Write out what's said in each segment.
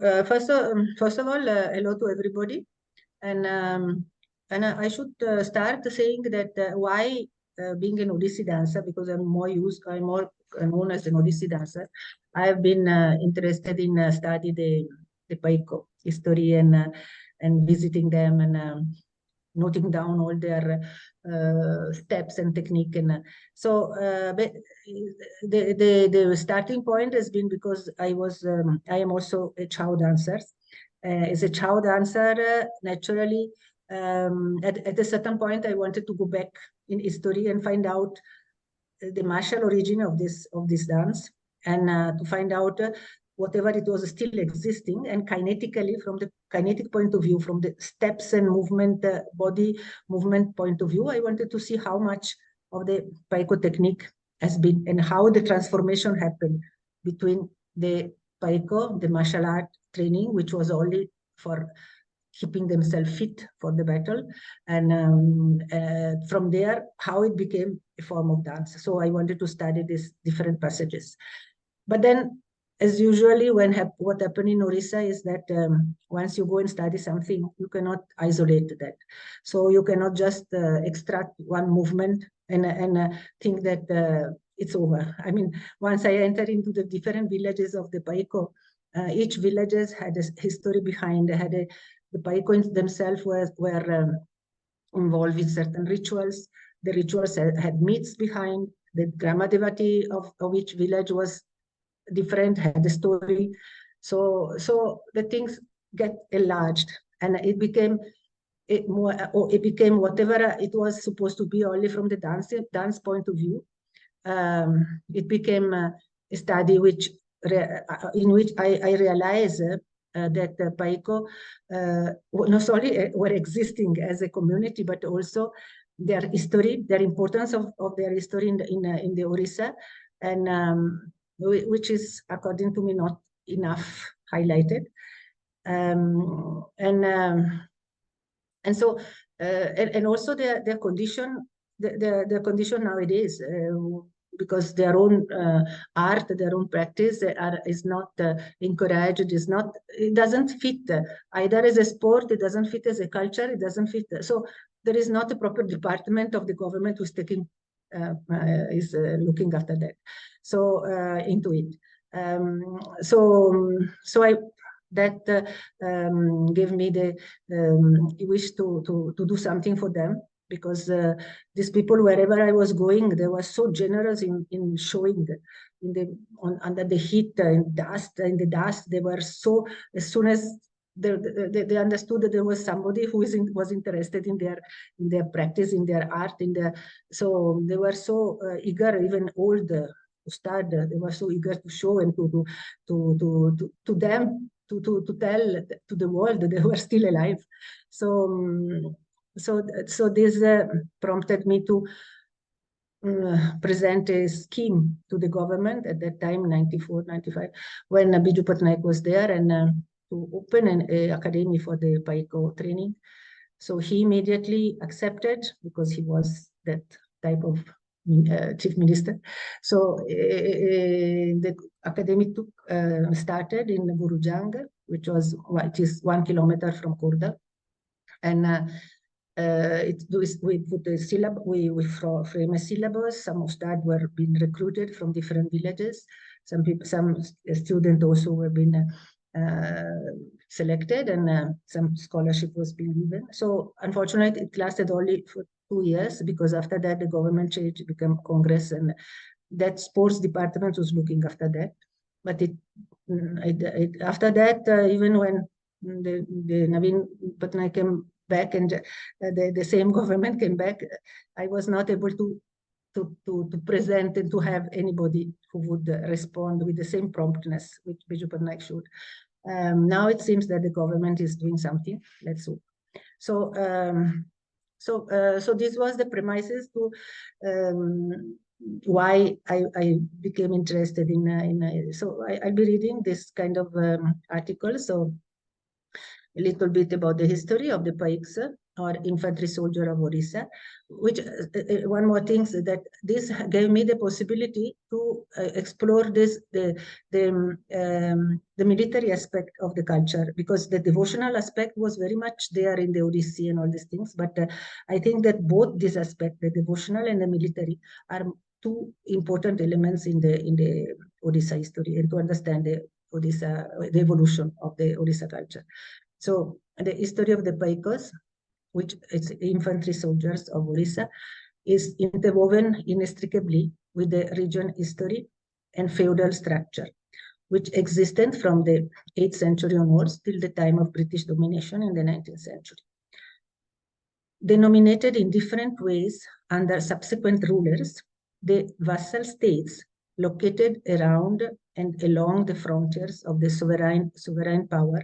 first of all, hello to everybody, and I should start saying that why being an Odissi dancer, because I'm more known as an Odissi dancer. I have been interested in study the Paika history and visiting them and noting down all their steps and technique. And the starting point has been because I am also a chow dancer. As a chow dancer, naturally, at a certain point, I wanted to go back in history and find out the martial origin of this dance, and to find out whatever it was still existing, and kinetically, from the kinetic point of view, from the steps and movement, body movement point of view, I wanted to see how much of the Paika technique has been and how the transformation happened between the Paika, the martial art training, which was only for keeping themselves fit for the battle, and from there, how it became a form of dance. So I wanted to study these different passages. But then, as usually, what happened in Odisha is that once you go and study something, you cannot isolate that. So you cannot just extract one movement and think that it's over. I mean, once I entered into the different villages of the Paika, each villages had a history behind. The Paikons themselves were involved with certain rituals. The rituals had myths behind. The Gramadevati of each village was different, had a story. So the things get enlarged, and it became whatever it was supposed to be only from the dance point of view. It became a study in which I realized that Paika not only were existing as a community, but also their history, their importance of their history in the Odisha, and which is, according to me, not enough highlighted. And so also their condition, their condition nowadays, because their own art, their own practice is not encouraged. It doesn't fit either as a sport. It doesn't fit as a culture. It doesn't fit. So there is not a proper department of the government who's taking is looking after that. So into it. That gave me the wish to do something for them, because these people, wherever I was going, they were so generous in showing under the heat and dust. In the dust, they were so, as soon as they understood that there was somebody who was interested in their practice, in their art, so they were so eager. Even old Ustad, they were so eager to show and to them to tell to the world that they were still alive. So this prompted me to present a scheme to the government at that time, 94, 95, when Biju Patnaik was there, and to open an academy for the Paika training. So he immediately accepted, because he was that type of chief minister. So the academy started in Gurujang, which is 1 kilometer from Khurda, and we put a syllabus. We frame a syllabus. Some ustad were being recruited from different villages. Some students also were being selected, and some scholarship was being given. So unfortunately, it lasted only for 2 years, because after that the government changed, became Congress, and that sports department was looking after that. But after that, even when the Naveen Patnaik came back, and the same government came back, I was not able to present and to have anybody who would respond with the same promptness which Biju Patnaik showed. Now it seems that the government is doing something. Let's hope. So this was the premises to why I became interested in. So I'll be reading this kind of article. So a little bit about the history of the Paikas, or infantry soldier of Odisha, which one more thing is that this gave me the possibility to explore the military aspect of the culture, because the devotional aspect was very much there in the Odissi and all these things. But I think that both this aspect, the devotional and the military, are two important elements in the Odisha history, and to understand the evolution of the Odisha culture. So the history of the Paikas, which is infantry soldiers of Odisha, is interwoven inextricably with the region history and feudal structure, which existed from the 8th century onwards till the time of British domination in the 19th century. Denominated in different ways under subsequent rulers, the vassal states located around and along the frontiers of the sovereign power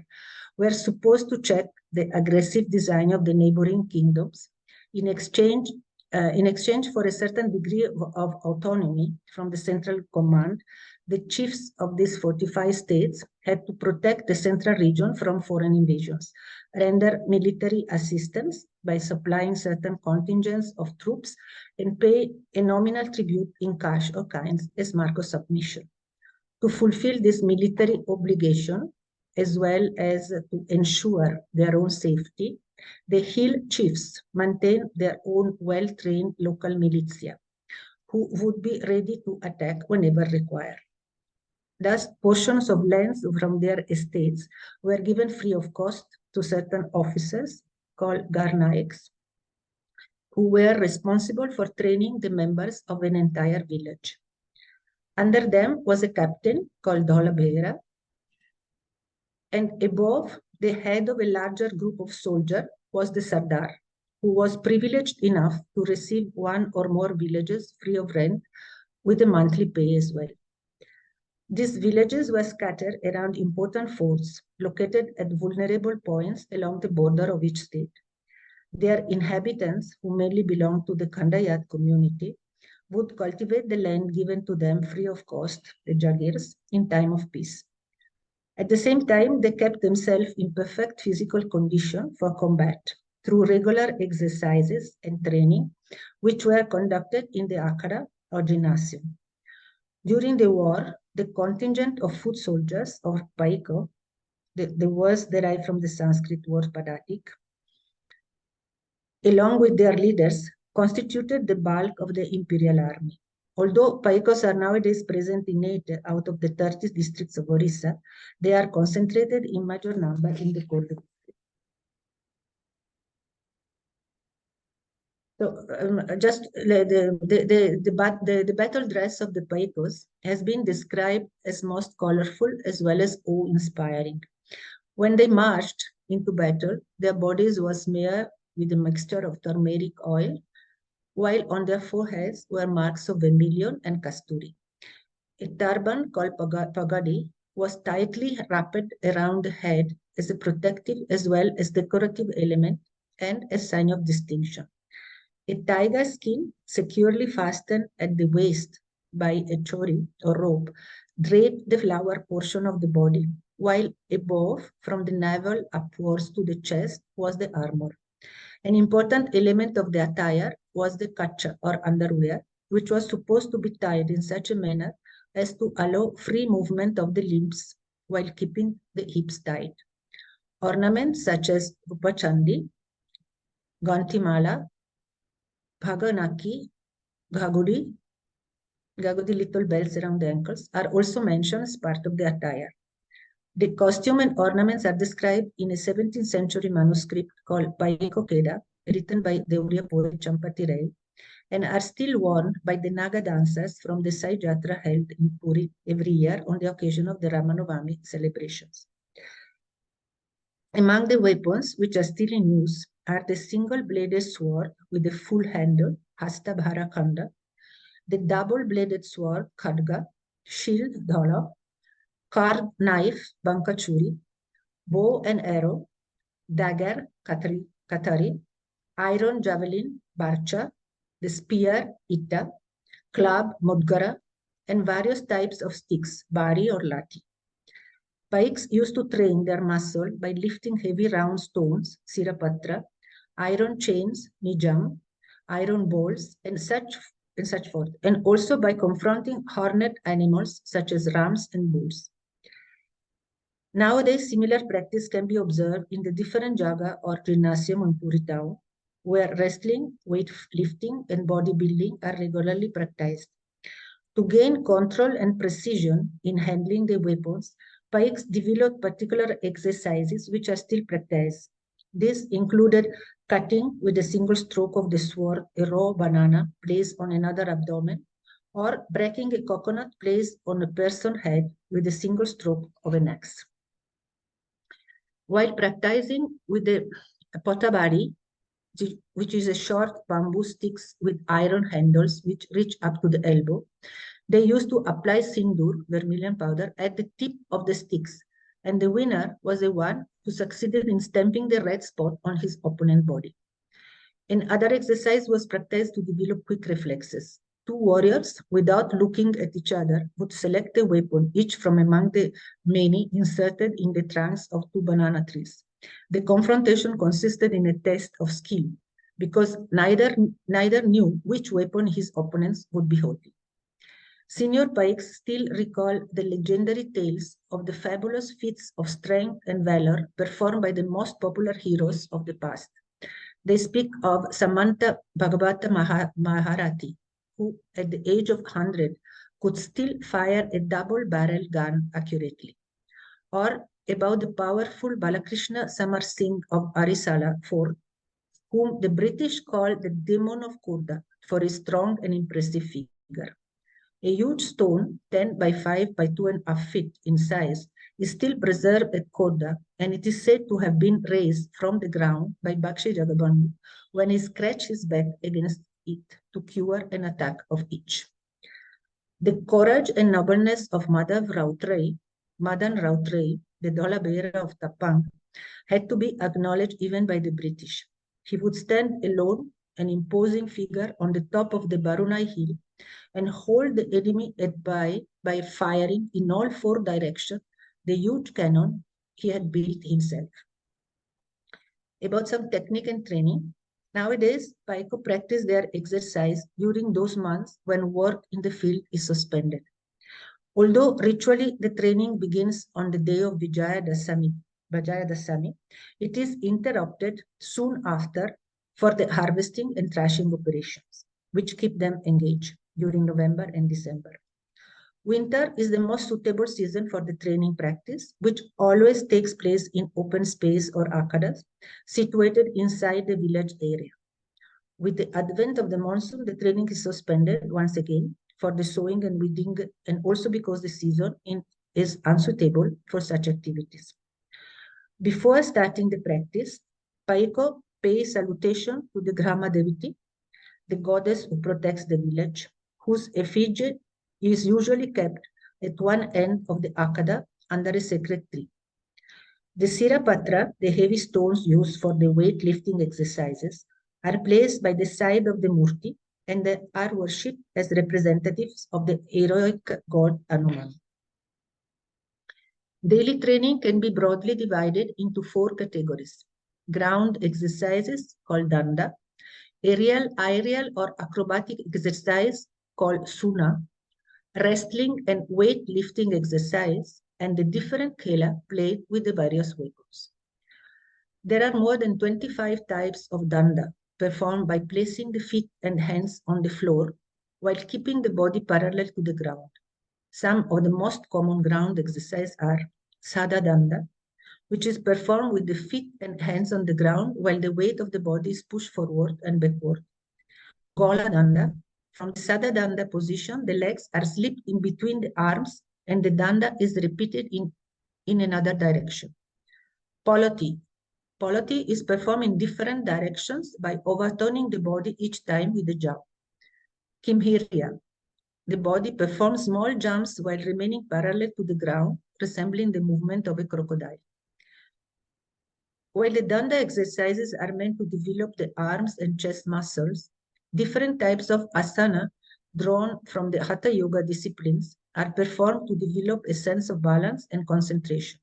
were supposed to check the aggressive design of the neighboring kingdoms in exchange for a certain degree of autonomy from the central command. The chiefs of these 45 states had to protect the central region from foreign invasions, render military assistance by supplying certain contingents of troops, and pay a nominal tribute in cash or kinds as mark of submission. To fulfill this military obligation, as well as to ensure their own safety, the hill chiefs maintained their own well-trained local militia, who would be ready to attack whenever required. Thus, portions of lands from their estates were given free of cost to certain officers called Garnaiks, who were responsible for training the members of an entire village. Under them was a captain called Dholabhera, and above the head of a larger group of soldiers was the Sardar, who was privileged enough to receive one or more villages free of rent with a monthly pay as well. These villages were scattered around important forts located at vulnerable points along the border of each state. Their inhabitants, who mainly belonged to the Khandayat community, would cultivate the land given to them free of cost, the Jagirs, in time of peace. At the same time, they kept themselves in perfect physical condition for combat through regular exercises and training, which were conducted in the Akhada or gymnasium. During the war, the contingent of foot soldiers of Paika, the words derived from the Sanskrit word Padatik, along with their leaders, constituted the bulk of the imperial army. Although Paikas are nowadays present in 8 out of the 30 districts of Odisha, they are concentrated in major number in the Khurda. So just the battle dress of the Paikas has been described as most colorful as well as awe-inspiring. When they marched into battle, their bodies were smeared with a mixture of turmeric oil, while on their foreheads were marks of vermilion and kasturi. A turban called pagadi was tightly wrapped around the head as a protective as well as decorative element and a sign of distinction. A tiger skin securely fastened at the waist by a chori or rope draped the lower portion of the body, while above, from the navel upwards to the chest, was the armor. An important element of the attire was the kacha or underwear, which was supposed to be tied in such a manner as to allow free movement of the limbs while keeping the hips tight. Ornaments such as Rupachandi, Gantimala, Bhaganaki, Ghagudi, little bells around the ankles, are also mentioned as part of the attire. The costume and ornaments are described in a 17th century manuscript called Paiko Keda, written by the Oriya poet Champati Rai, and are still worn by the Naga dancers from the Sai Jatra held in Puri every year on the occasion of the Ramanovami celebrations. Among the weapons which are still in use are the single-bladed sword with a full handle, Hasta Bhara Khanda, the double-bladed sword, Khadga, shield, Dhala, carved knife, Bankachuri, bow and arrow, dagger, Katari, iron javelin, Barcha, the spear, Ita, club, Mudgara, and various types of sticks, Bari or Lati. Pikes used to train their muscle by lifting heavy round stones, Sirapatra, iron chains, nijam, iron balls, and such forth, and also by confronting horned animals such as rams and bulls. Nowadays, similar practice can be observed in the different jaga or gymnasium in Puri town, where wrestling, weightlifting, and bodybuilding are regularly practiced. To gain control and precision in handling the weapons, Paiks developed particular exercises which are still practiced. This included cutting with a single stroke of the sword a raw banana placed on another abdomen, or breaking a coconut placed on a person's head with a single stroke of an axe. While practicing with the potabari, which is a short bamboo sticks with iron handles which reach up to the elbow, they used to apply sindoor, vermilion powder, at the tip of the sticks, and the winner was the one who succeeded in stamping the red spot on his opponent's body. Another exercise was practiced to develop quick reflexes. Two warriors, without looking at each other, would select a weapon, each from among the many inserted in the trunks of two banana trees. The confrontation consisted in a test of skill, because neither knew which weapon his opponents would be holding. Senior Pikes still recall the legendary tales of the fabulous feats of strength and valor performed by the most popular heroes of the past. They speak of Samanta Bhagavata Maharati, who at the age of 100 could still fire a double-barrel gun accurately, or about the powerful Balakrishna Samar Singh of Arisala Fort, whom the British called the demon of Khurda for his strong and impressive figure. A huge stone, 10 by 5 by 2.5 feet in size, is still preserved at Khurda, and it is said to have been raised from the ground by Bakshi Jagabandhu when he scratched his back against it to cure an attack of itch. The courage and nobleness of Madan Rautrai, the Dholabera of Tapang, had to be acknowledged even by the British. He would stand alone, an imposing figure, on the top of the Barunai hill and hold the enemy at bay by firing in all four directions the huge cannon he had built himself. About some technique and training. Nowadays, Paiko practice their exercise during those months when work in the field is suspended. Although ritually the training begins on the day of Vijayadasami, it is interrupted soon after for the harvesting and thrashing operations, which keep them engaged during November and December. Winter is the most suitable season for the training practice, which always takes place in open space or arcadas situated inside the village area. With the advent of the monsoon, the training is suspended once again for the sowing and weeding, and also because the season is unsuitable for such activities. Before starting the practice, Paiko pays salutation to the Grama Deviti, the goddess who protects the village, whose effigy is usually kept at one end of the Akada under a sacred tree. The Sirapatra, the heavy stones used for the weightlifting exercises, are placed by the side of the Murti and they are worshipped as representatives of the heroic god Hanuman. Daily training can be broadly divided into four categories. Ground exercises called danda, aerial or acrobatic exercise called suna, wrestling and weightlifting exercise, and the different khela played with the various weapons. There are more than 25 types of danda performed by placing the feet and hands on the floor while keeping the body parallel to the ground. Some of the most common ground exercises are sada danda, which is performed with the feet and hands on the ground while the weight of the body is pushed forward and backward. Gola danda. From the sada danda position, the legs are slipped in between the arms and the danda is repeated in another direction. Poloti. Poloti is performed in different directions by overturning the body each time with a jump. Kimhirya. The body performs small jumps while remaining parallel to the ground, resembling the movement of a crocodile. While the danda exercises are meant to develop the arms and chest muscles, different types of asana drawn from the Hatha Yoga disciplines are performed to develop a sense of balance and concentration.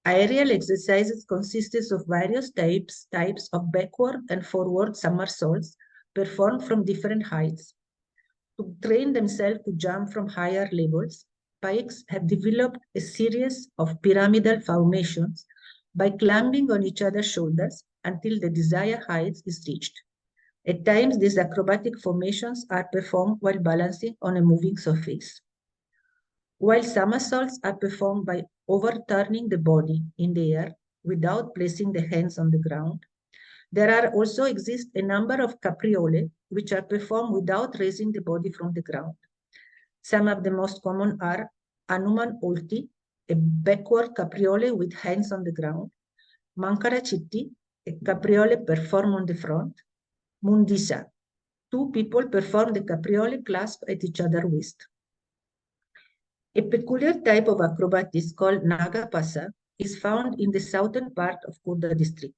Aerial exercises consist of various types of backward and forward somersaults performed from different heights. To train themselves to jump from higher levels, Paiks have developed a series of pyramidal formations by climbing on each other's shoulders until the desired height is reached. At times, these acrobatic formations are performed while balancing on a moving surface. While somersaults are performed by overturning the body in the air without placing the hands on the ground, there are also exist a number of capriole which are performed without raising the body from the ground. Some of the most common are Anuman Olti, a backward capriole with hands on the ground, Mankara Chitti, a capriole performed on the front, Mundisa, two people perform the capriole clasped at each other's waist. A peculiar type of acrobatics called Nagapasa is found in the southern part of Khurda district.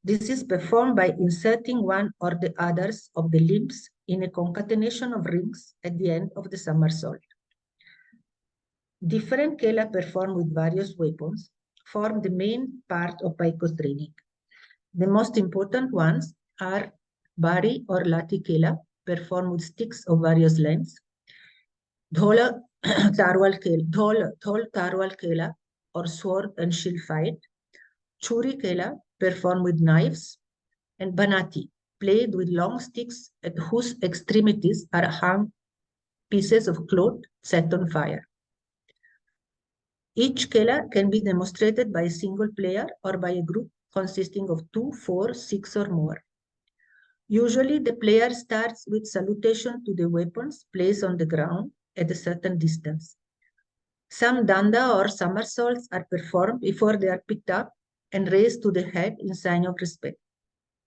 This is performed by inserting one or the others of the limbs in a concatenation of rings at the end of the somersault. Different kela performed with various weapons form the main part of Paikos training. The most important ones are bari or lati kela, performed with sticks of various lengths, dhol tarwal kela or sword and shield fight, churi kela performed with knives, and banati, played with long sticks at whose extremities are hung pieces of cloth set on fire. Each kela can be demonstrated by a single player or by a group consisting of 2, 4, 6 or more. Usually the player starts with salutation to the weapons placed on the ground at a certain distance. Some danda or somersaults are performed before they are picked up and raised to the head in sign of respect.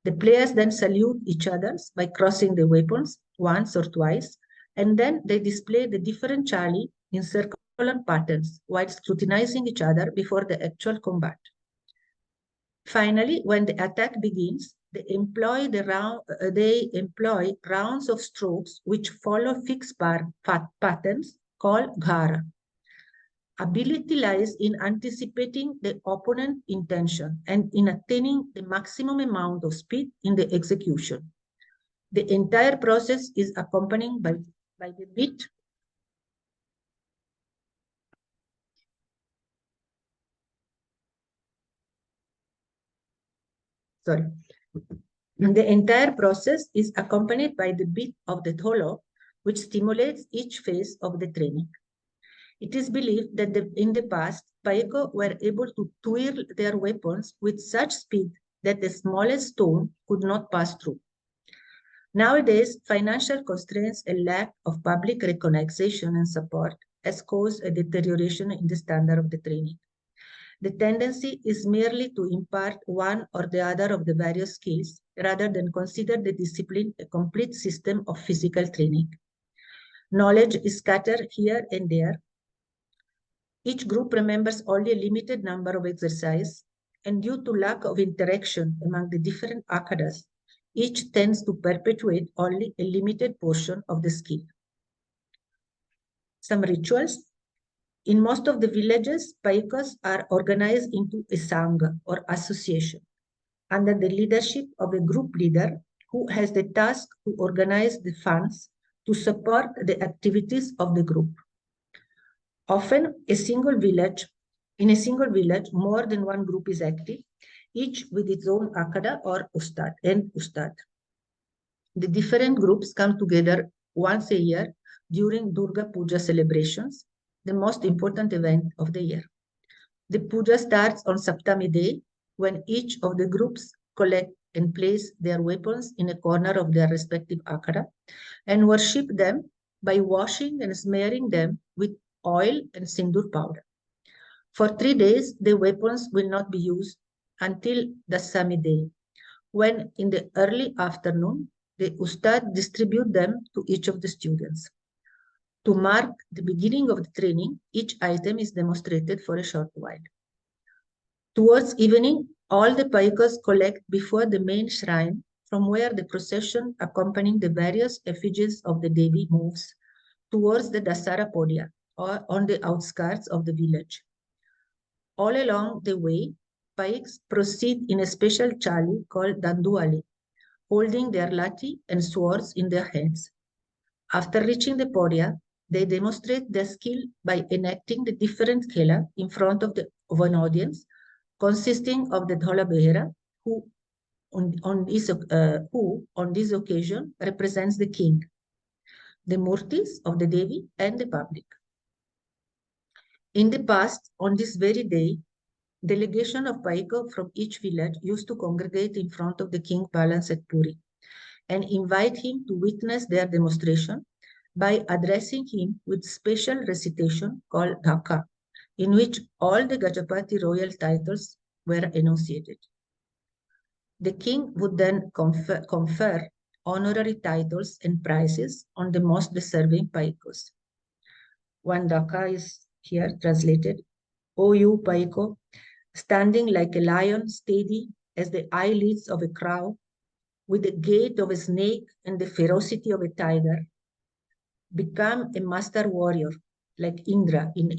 The players then salute each other by crossing the weapons once or twice, and then they display the different chali in circular patterns while scrutinizing each other before the actual combat. Finally, when the attack begins, they employ rounds of strokes which follow fixed patterns called ghara. Ability lies in anticipating the opponent's intention and in attaining the maximum amount of speed in the execution. The entire process is accompanied by the beat sorry. The entire process is accompanied by the beat of the tholo, which stimulates each phase of the training. It is believed that in the past, Paika were able to twirl their weapons with such speed that the smallest stone could not pass through. Nowadays, financial constraints and lack of public recognition and support has caused a deterioration in the standard of the training. The tendency is merely to impart one or the other of the various skills rather than consider the discipline a complete system of physical training. Knowledge is scattered here and there. Each group remembers only a limited number of exercises, and due to lack of interaction among the different akadas, each tends to perpetuate only a limited portion of the skill. Some rituals. In most of the villages, Paikas are organized into a sangha or association under the leadership of a group leader who has the task to organize the funds to support the activities of the group. Often, in a single village, more than one group is active, each with its own akada or ustad. The different groups come together once a year during Durga Puja celebrations, the most important event of the year. The puja starts on Saptami day, when each of the groups collect and place their weapons in a corner of their respective akada and worship them by washing and smearing them with oil and sindur powder. For 3 days, the weapons will not be used until the Sami day, when in the early afternoon, the ustad distribute them to each of the students. To mark the beginning of the training, each item is demonstrated for a short while. Towards evening, all the Paikas collect before the main shrine, from where the procession accompanying the various effigies of the Devi moves towards the Dasara Podia, or on the outskirts of the village. All along the way, Paiks proceed in a special chali called Danduali, holding their lati and swords in their hands. After reaching the podia, they demonstrate their skill by enacting the different khela in front of an audience, consisting of the Dhola Behera, who on this occasion represents the king, the murtis of the Devi, and the public. In the past, on this very day, delegation of Paika from each village used to congregate in front of the king palace at Puri and invite him to witness their demonstration by addressing him with special recitation called Dhaka, in which all the Gajapati royal titles were enunciated. The king would then confer honorary titles and prizes on the most deserving Paikas. One Dhaka is here translated, O you Paiko, standing like a lion, steady as the eyelids of a crow, with the gait of a snake and the ferocity of a tiger, become a master warrior like Indra in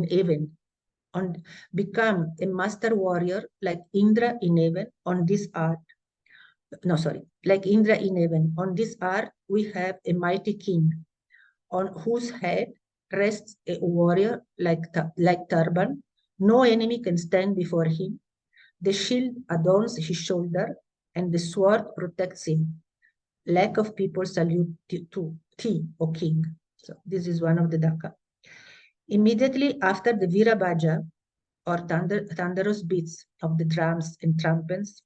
heaven. Become a master warrior like Indra in heaven on this earth. No, sorry, like Indra in heaven. On this earth, we have a mighty king, on whose head rests a warrior like turban. No enemy can stand before him. The shield adorns his shoulder, and the sword protects him. Lack of people salute to thee, O king. So this is one of the Dhaka. Immediately after the Virabaja, or thunderous beats of the drums and trumpets,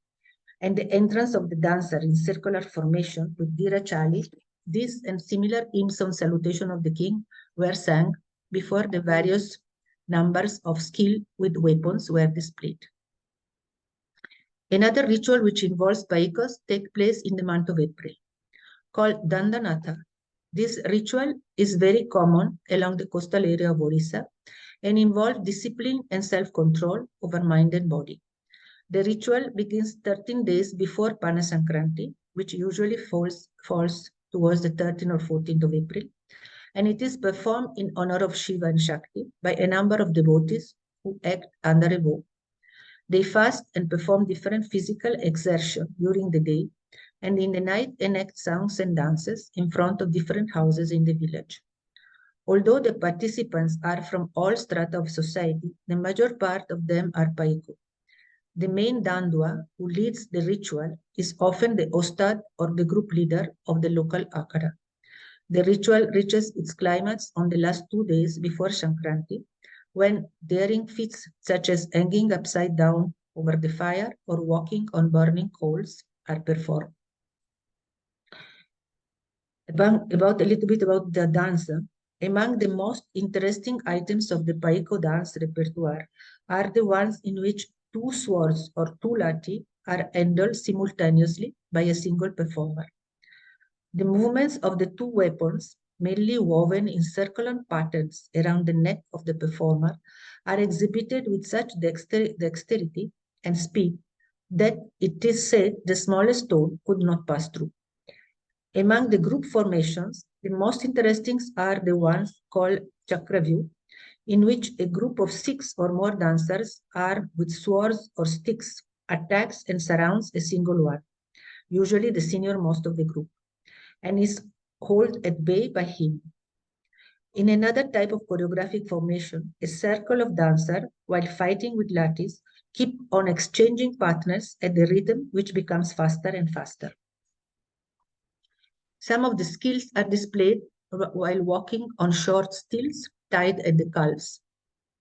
and the entrance of the dancer in circular formation with Dira Chali, this and similar hymns on salutation of the king were sung before the various numbers of skill with weapons were displayed. Another ritual which involves Paikas takes place in the month of April, called Dandanatha. This ritual is very common along the coastal area of Odisha and involves discipline and self-control over mind and body. The ritual begins 13 days before Pana Sankranti, which usually falls towards the 13th or 14th of April, and it is performed in honor of Shiva and Shakti by a number of devotees who act under a vow. They fast and perform different physical exertion during the day, and in the night enact songs and dances in front of different houses in the village. Although the participants are from all strata of society, the major part of them are Paiku. The main Dandua who leads the ritual is often the Ostad or the group leader of the local Akara. The ritual reaches its climax on the last 2 days before Sankranti, when daring feats such as hanging upside down over the fire or walking on burning coals are performed. About a little bit about the dance. Among the most interesting items of the Paiko dance repertoire are the ones in which 2 swords or 2 lati are handled simultaneously by a single performer. The movements of the 2 weapons, mainly woven in circular patterns around the neck of the performer, are exhibited with such dexterity and speed that it is said the smallest stone could not pass through. Among the group formations, the most interesting are the ones called Chakravyu, in which a group of 6 or more dancers armed with swords or sticks attacks and surrounds a single one, usually the senior most of the group, and is held at bay by him. In another type of choreographic formation, a circle of dancers, while fighting with latis, keep on exchanging partners at the rhythm which becomes faster and faster. Some of the skills are displayed while walking on short stilts tied at the calves.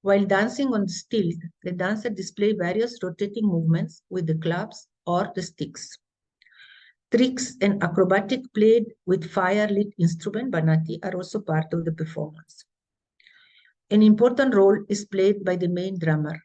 While dancing on the stilt, the dancer displays various rotating movements with the clubs or the sticks. Tricks and acrobatic played with fire-lit instrument banati are also part of the performance. An important role is played by the main drummer.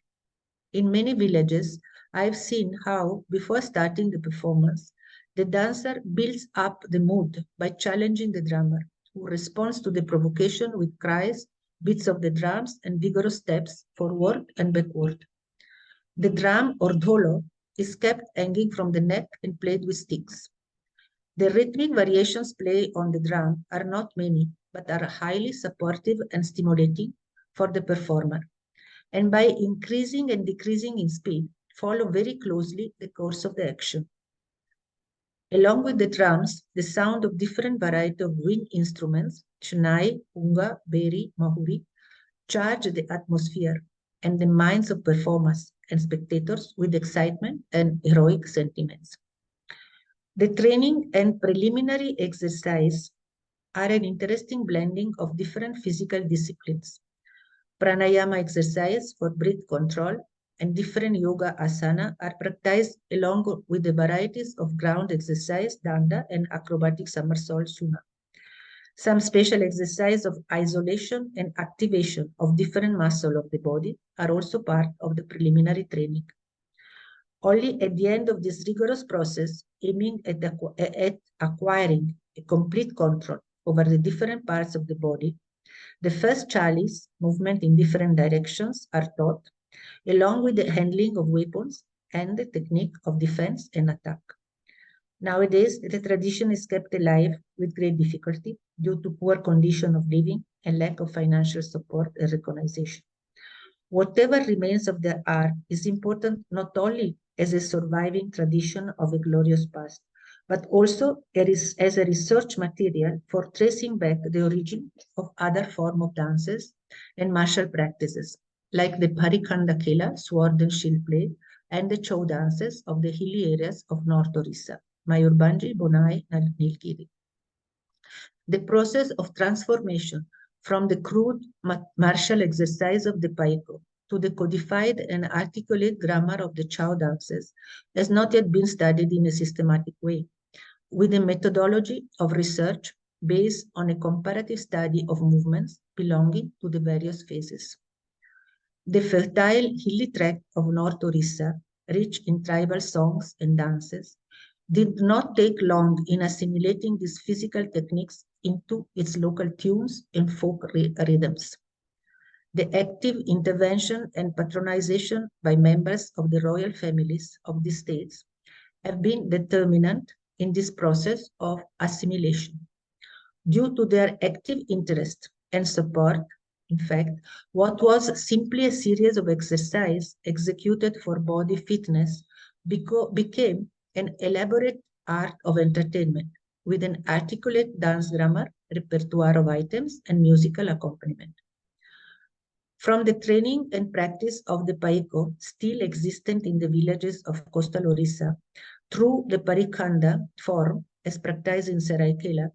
In many villages, I have seen how, before starting the performance, the dancer builds up the mood by challenging the drummer, who responds to the provocation with cries, beats of the drums, and vigorous steps forward and backward. The drum or dholo is kept hanging from the neck and played with sticks. The rhythmic variations played on the drum are not many, but are highly supportive and stimulating for the performer. and by increasing and decreasing in speed, follow very closely the course of the action. Along with the drums, the sound of different variety of wind instruments, shnai, unga, beri, mahuri, charge the atmosphere and the minds of performers and spectators with excitement and heroic sentiments. The training and preliminary exercise are an interesting blending of different physical disciplines. Pranayama exercise for breath control and different yoga asana are practiced along with the varieties of ground exercise, danda, and acrobatic somersault suna. Some special exercise of isolation and activation of different muscles of the body are also part of the preliminary training. Only at the end of this rigorous process, aiming at acquiring a complete control over the different parts of the body, the first chalice movement in different directions are taught, along with the handling of weapons and the technique of defense and attack. Nowadays, the tradition is kept alive with great difficulty due to poor condition of living and lack of financial support and recognition. Whatever remains of the art is important not only as a surviving tradition of a glorious past, but also as a research material for tracing back the origin of other forms of dances and martial practices, like the Parikanda Kela, sword and shield play, and the Chow dances of the hilly areas of North Odisha, Mayurbanji, Bonai, and Nilgiri. The process of transformation from the crude martial exercise of the Paika to the codified and articulate grammar of the Chow dances has not yet been studied in a systematic way, with a methodology of research based on a comparative study of movements belonging to the various phases. The fertile hilly tract of North Orissa, rich in tribal songs and dances, did not take long in assimilating these physical techniques into its local tunes and folk rhythms. The active intervention and patronization by members of the royal families of the states have been determinant in this process of assimilation. Due to their active interest and support, in fact, what was simply a series of exercises executed for body fitness became an elaborate art of entertainment with an articulate dance grammar, repertoire of items, and musical accompaniment. From the training and practice of the Paiko still existent in the villages of coastal Orissa, through the Parikanda form as practiced in Seraikela,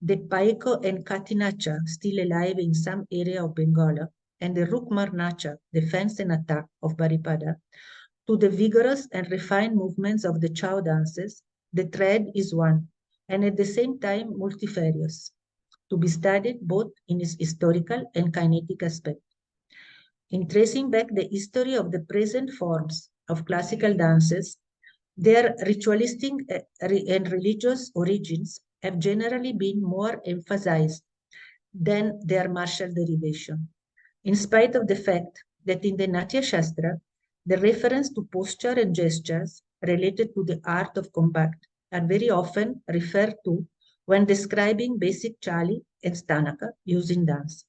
the Paiko and Katinacha still alive in some area of Bengal, and the Rukmar Nacha, defense and attack of Baripada, to the vigorous and refined movements of the Chow dances, the thread is one, and at the same time multifarious, to be studied both in its historical and kinetic aspect. In tracing back the history of the present forms of classical dances, their ritualistic and religious origins have generally been more emphasized than their martial derivation, in spite of the fact that in the Natya Shastra, the reference to posture and gestures related to the art of combat are very often referred to when describing basic chali and stanaka used in dance.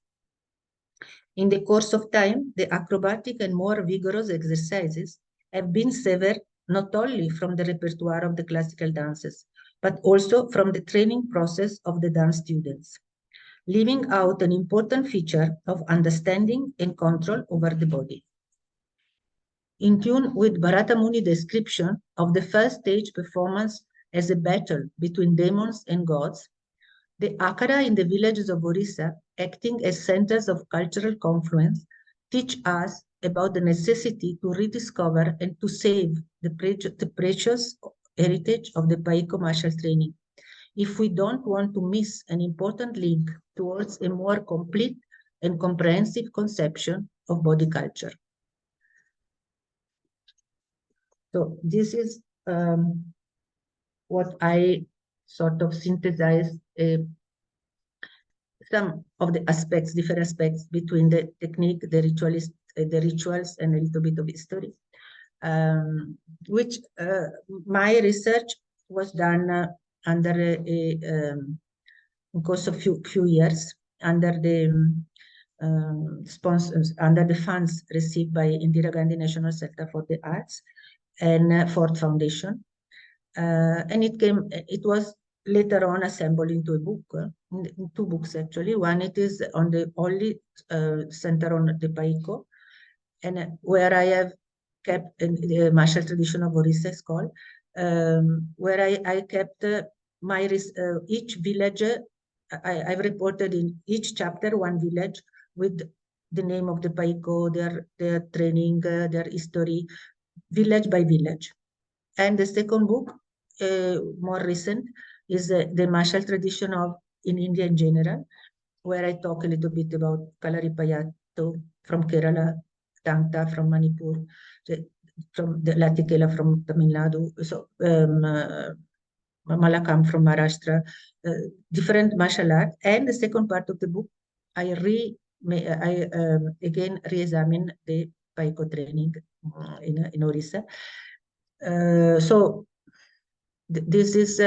In the course of time, the acrobatic and more vigorous exercises have been severed not only from the repertoire of the classical dances, but also from the training process of the dance students, leaving out an important feature of understanding and control over the body. In tune with Bharata Muni's description of the first stage performance as a battle between demons and gods, the Akhara in the villages of Orissa, acting as centers of cultural confluence, teach us about the necessity to rediscover and to save the precious heritage of the Paiko martial training, if we don't want to miss an important link towards a more complete and comprehensive conception of body culture. So this is what I sort of synthesized some of the aspects, different aspects between the technique, the rituals, and a little bit of history, which my research was done under a course of few years under the sponsors under the funds received by Indira Gandhi National Center for the Arts and Ford Foundation. And it was later on assembled into a book, in two books actually. One, it is on the only center on the Paika, and where I have kept the martial tradition of Odisha is called, where I kept my each village. I've reported in each chapter one village with the name of the Paiko, their training, their history, village by village. And the second book, more recent, is the martial tradition of in India in general, where I talk a little bit about Kalaripayato from Kerala, Tangta from Manipur, from the Latikela from Tamil Nadu, so Malakam from Maharashtra, different martial art. And the second part of the book, I again re-examine the Paiko training in Orissa. So this is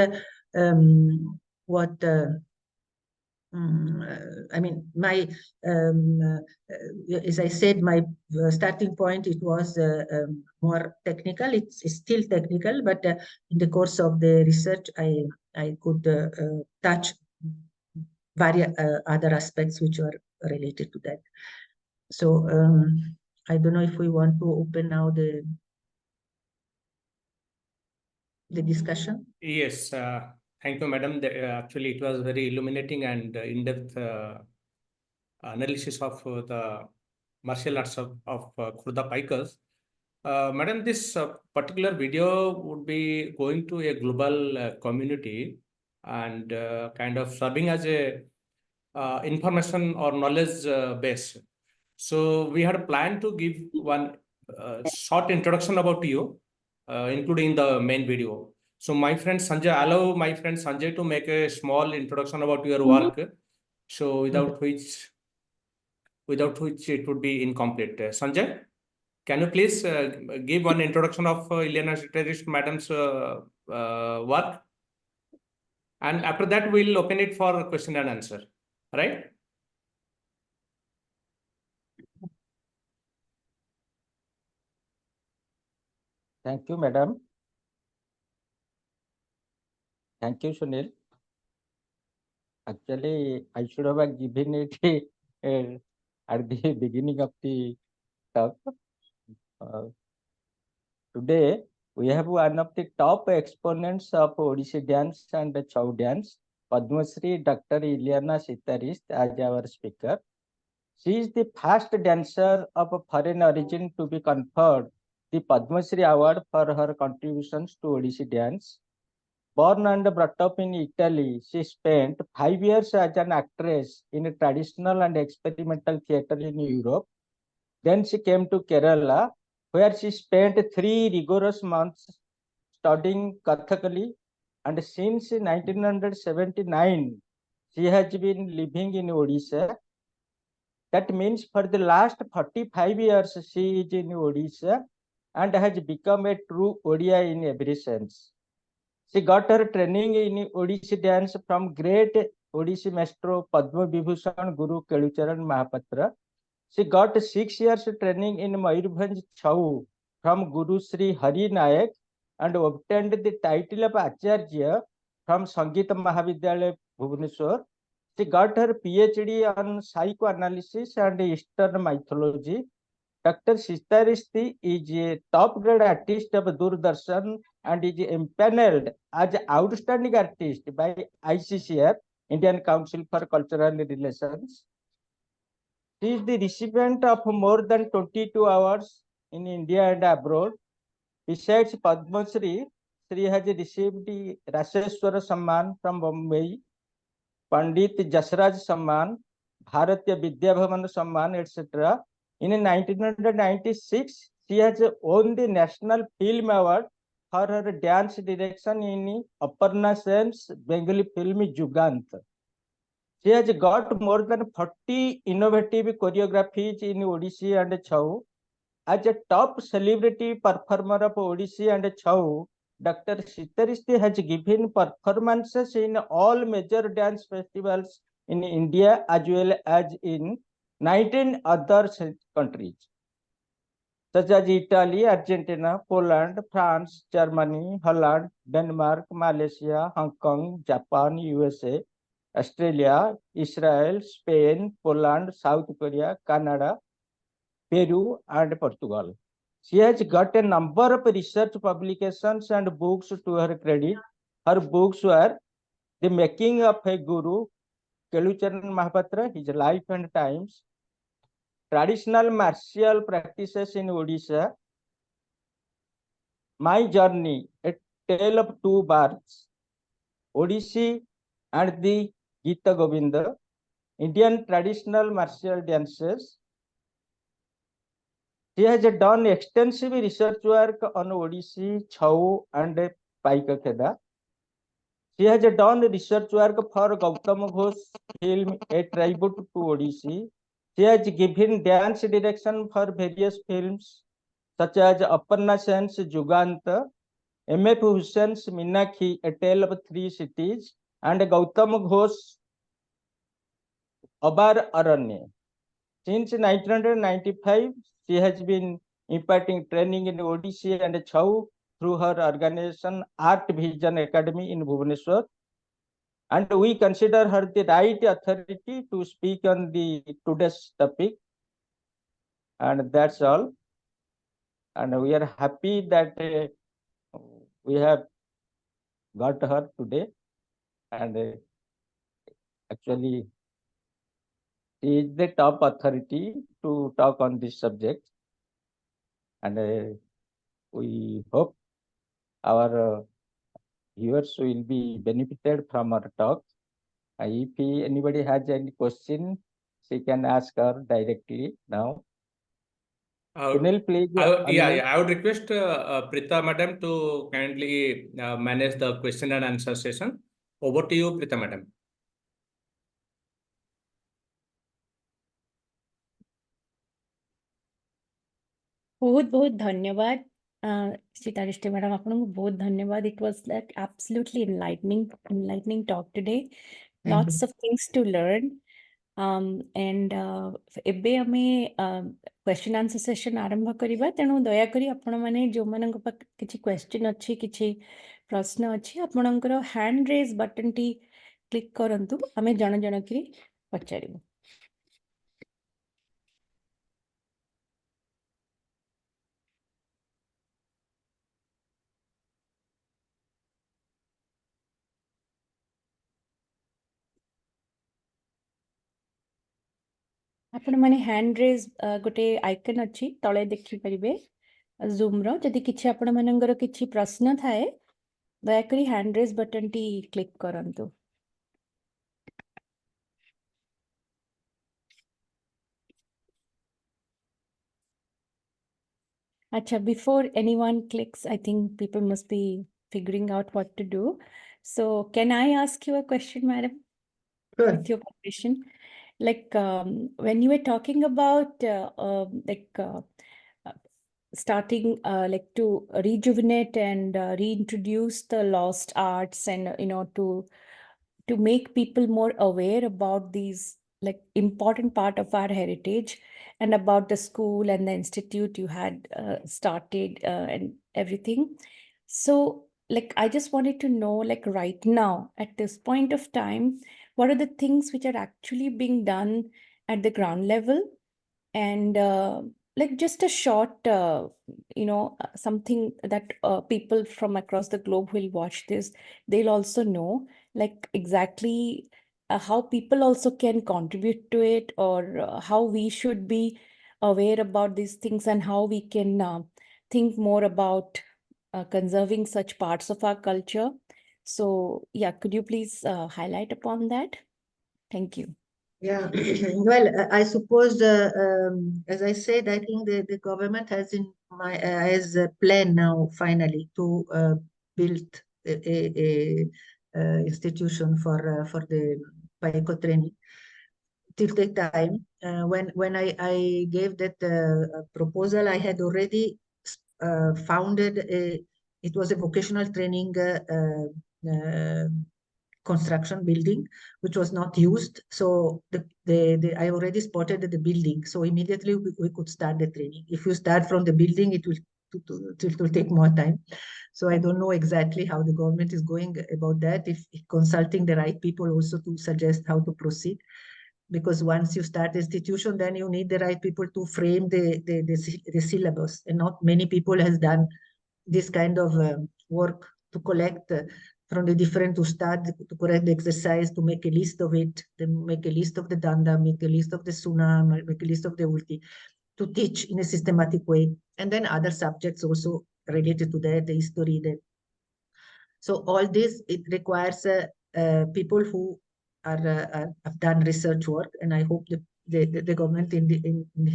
what I mean, my as I said, my starting point, it was more technical. It's still technical, but in the course of the research, I could touch various other aspects which are related to that. So I don't know if we want to open now the discussion. Yes, thank you, madam. Actually, it was very illuminating and in-depth analysis of the martial arts of Khurda Paikas. Madam, this particular video would be going to a global community and kind of serving as a information or knowledge base. So we had planned to give one short introduction about you, including the main video. So my friend Sanjay, allow my friend Sanjay to make a small introduction about your work. So without which it would be incomplete. Sanjay, can you please give one introduction of Ileana Citaristi madam's work? And after that, we'll open it for question and answer, right? Thank you, madam. Thank you, Sunil. Actually, I should have given it at the beginning of the talk. Today, we have one of the top exponents of Odissi dance and Chau dance, Padma Shri Dr. Ileana Citaristi, as our speaker. She is the first dancer of foreign origin to be conferred the Padma Shri Award for her contributions to Odissi dance. Born and brought up in Italy, she spent 5 years as an actress in traditional and experimental theatre in Europe. Then she came to Kerala, where she spent 3 rigorous months studying Kathakali, and since 1979, she has been living in Odisha. That means for the last 45 years, she is in Odisha and has become a true Odia in every sense. She got her training in Odissi dance from great Odissi maestro Padma Vibhushan Guru Kelucharan Mahapatra. She got 6 years training in Mayurbhanj Chau from Guru Sri Hari Nayak and obtained the title of Acharya from Sangeeta Mahavidyalaya Bhubaneswar. She got her PhD on psychoanalysis and Eastern mythology. Dr. Citaristi is a top grade artist of Doordarshan and is empaneled as outstanding artist by ICCR, Indian Council for Cultural Relations. She is the recipient of more than 22 awards in India and abroad. Besides Padma Shri, Shri has received the Raseshwara Samman from Bombay, Pandit Jasraj Samman, Bharatiya Vidya Bhavan Samman, etc. In 1996, she has won the National Film Award for her dance direction in Aparna Sen's Bengali film Jugant. She has got more than 40 innovative choreographies in Odissi and Chau. As a top celebrity performer of Odissi and Chau, Dr. Citaristi has given performances in all major dance festivals in India as well as in 19 other countries, such as Italy, Argentina, Poland, France, Germany, Holland, Denmark, Malaysia, Hong Kong, Japan, USA, Australia, Israel, Spain, Poland, South Korea, Canada, Peru, and Portugal. She has got a number of research publications and books to her credit. Her books were The Making of a Guru, Kelucharan Mahapatra, His Life and Times, Traditional Martial Practices in Odisha, My Journey, A Tale of Two Births, Odissi and the Gita Govinda, Indian Traditional Martial Dances. She has done extensive research work on Odissi, Chhau and Paika. She has done research work for Gautam Ghosh film A Tribute to Odissi. She has given dance direction for various films such as Aparna Sen's Juganta, M.F. Hussein's Minakhi, A Tale of Three Cities, and Gautam Ghosh Abar Aranya. Since 1995, she has been imparting training in Odissi and Chhau through her organization Art Vision Academy in Bhubaneswar. And we consider her the right authority to speak on the today's topic. And that's all. And we are happy that we have got her today. And actually, she is the top authority to talk on this subject. And we hope our viewers will be benefited from our talk. If anybody has any question, she can ask her directly now. Sunil, please. I would request Prita Madam to kindly manage the question and answer session. Over to you, Prita Madam. बहुत बहुत धन्यवाद Citaristi madam, आपको बहुत धन्यवाद. It was like absolutely enlightening talk today. Lots of things to learn. And ଏବେ ଆମେ question answer session ଆରମ୍ଭ କରିବା. ତେଣୁ ଦୟାକରି ଆପଣମାନେ ଯୋଉମାନଙ୍କ ପାଖରେ କିଛି question ଅଛି, କିଛି ପ୍ରଶ୍ନ ଅଛି, ଆପଣଙ୍କର hand raise button ଟି click କରନ୍ତୁ. ଆମେ ଜଣ ଜଣକିରି ପଚାରିବୁ. आपण माने हैंड रेज गोटे आइकन अछि तळे देखि परिबे जूम रो. जदि किछि आपण मानंगर किछि प्रश्न थाए दयाकरी हैंड रेज बटन टी क्लिक करंतु. Acha, before anyone clicks, I think people must be figuring out what to do. So can I ask you a question, madam? Sure. With your permission. Like when you were talking about starting like to rejuvenate and reintroduce the lost arts and to make people more aware about these like important part of our heritage and about the school and the institute you had started and everything. So like I just wanted to know, like right now at this point of time, what are the things which are actually being done at the ground level? And like just a short something that people from across the globe will watch this, they'll also know like exactly how people also can contribute to it, or how we should be aware about these things and how we can think more about conserving such parts of our culture. So yeah, could you please highlight upon that? Thank you. Yeah, well, I suppose, as I said, I think the government has has a plan now finally to build a institution for the Paika training. Till the time when I gave that proposal, I had already founded it was a vocational training construction building, which was not used. So I already spotted the building. So immediately we could start the training. If you start from the building, it will take more time. So I don't know exactly how the government is going about that, if consulting the right people also to suggest how to proceed. Because once you start the institution, then you need the right people to frame the syllabus. And not many people has done this kind of work to collect from the different ustad, to correct the exercise, to make a list of it, to make a list of the danda, make a list of the sunnah, make a list of the ulti, to teach in a systematic way. And then other subjects also related to that, the history. So all this, it requires people who have done research work, and I hope the government in